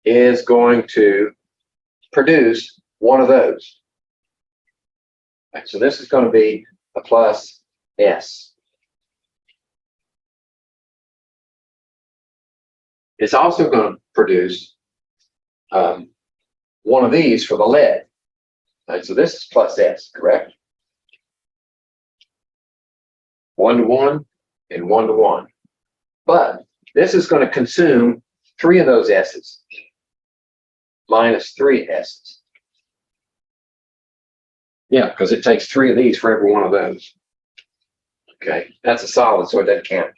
is going to produce one of those. Right, so this is going to be a plus S. It's also going to produce one of these for the lead. Right, so this is plus S, correct? 1 to 1 and 1 to 1. But this is going to consume 3 of those S's. minus 3 S's. Yeah, because it takes 3 of these for every one of those. Okay, that's a solid, so it doesn't count.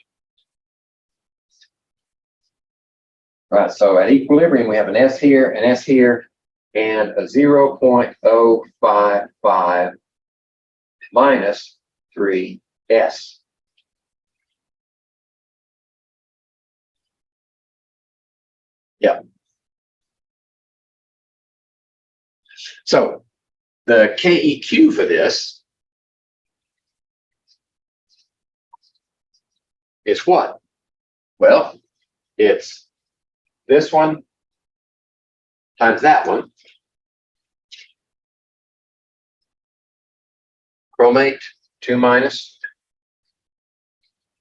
Right, so at equilibrium, we have an S here, an S here, and a 0.055 minus 3S. Yeah. So the KEQ for this is what? Well, it's this one times that one. Chromate 2 minus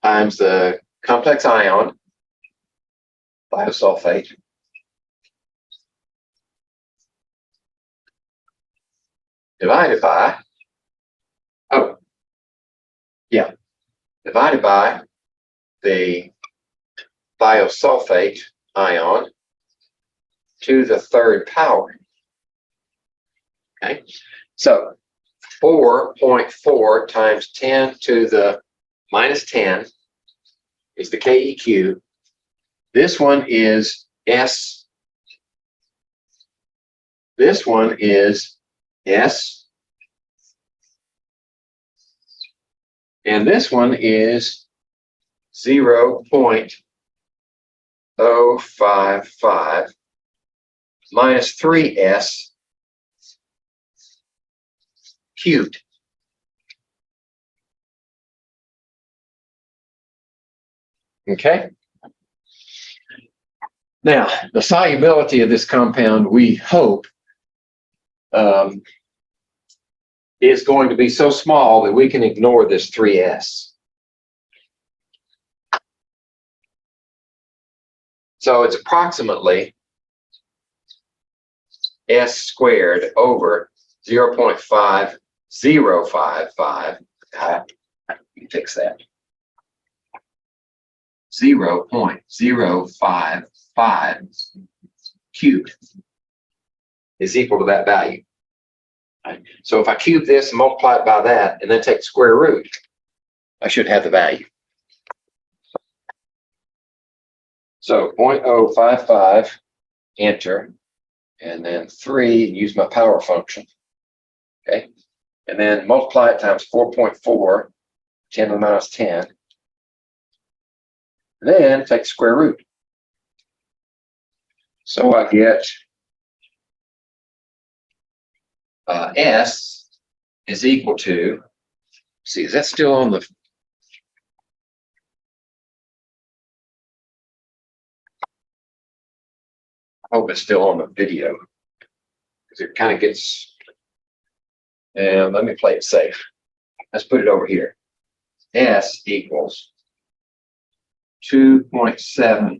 times the complex ion, thiosulfate, divided by, divided by the thiosulfate ion to the 3rd power. Okay, so 4.4 times 10 to the minus 10 is the KEQ. This one is S. This one is S. And this one is 0.055 minus 3S cubed. Okay. Now, the solubility of this compound, we hope, is going to be so small that we can ignore this 3S. So it's approximately S squared over 0.5055. You fix that. 0.055 cubed is equal to that value. Right? So if I cube this and multiply it by that and then take the square root, I should have the value. So 0.055, enter, and then 3, use my power function. Okay, and then multiply it times 4.4, 10 to the minus 10. Then take the square root. So I get S is equal to, see, is that still on the, I hope it's still on the video, because it kind of gets, and let me play it safe. Let's put it over here. S equals 2.7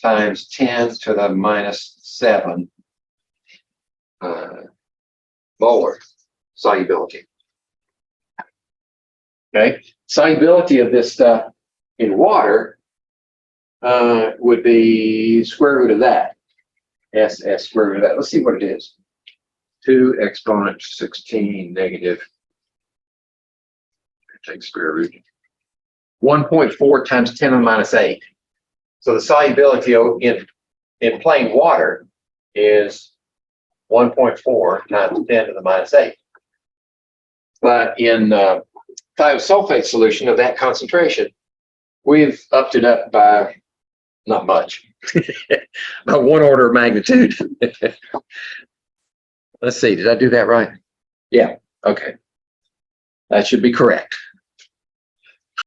times 10 to the minus 7 molar solubility. Okay, solubility of this stuff in water would be square root of that. S square root of that. Let's see what it is. 2 exponent 16 negative. Take square root. 1.4 times 10 to the minus 8. So the solubility in plain water is 1.4 times 10 to the minus 8. But in thiosulfate solution of that concentration, we've upped it up by not much, by 1 order of magnitude. Let's see, did I do that right? Yeah, okay. That should be correct.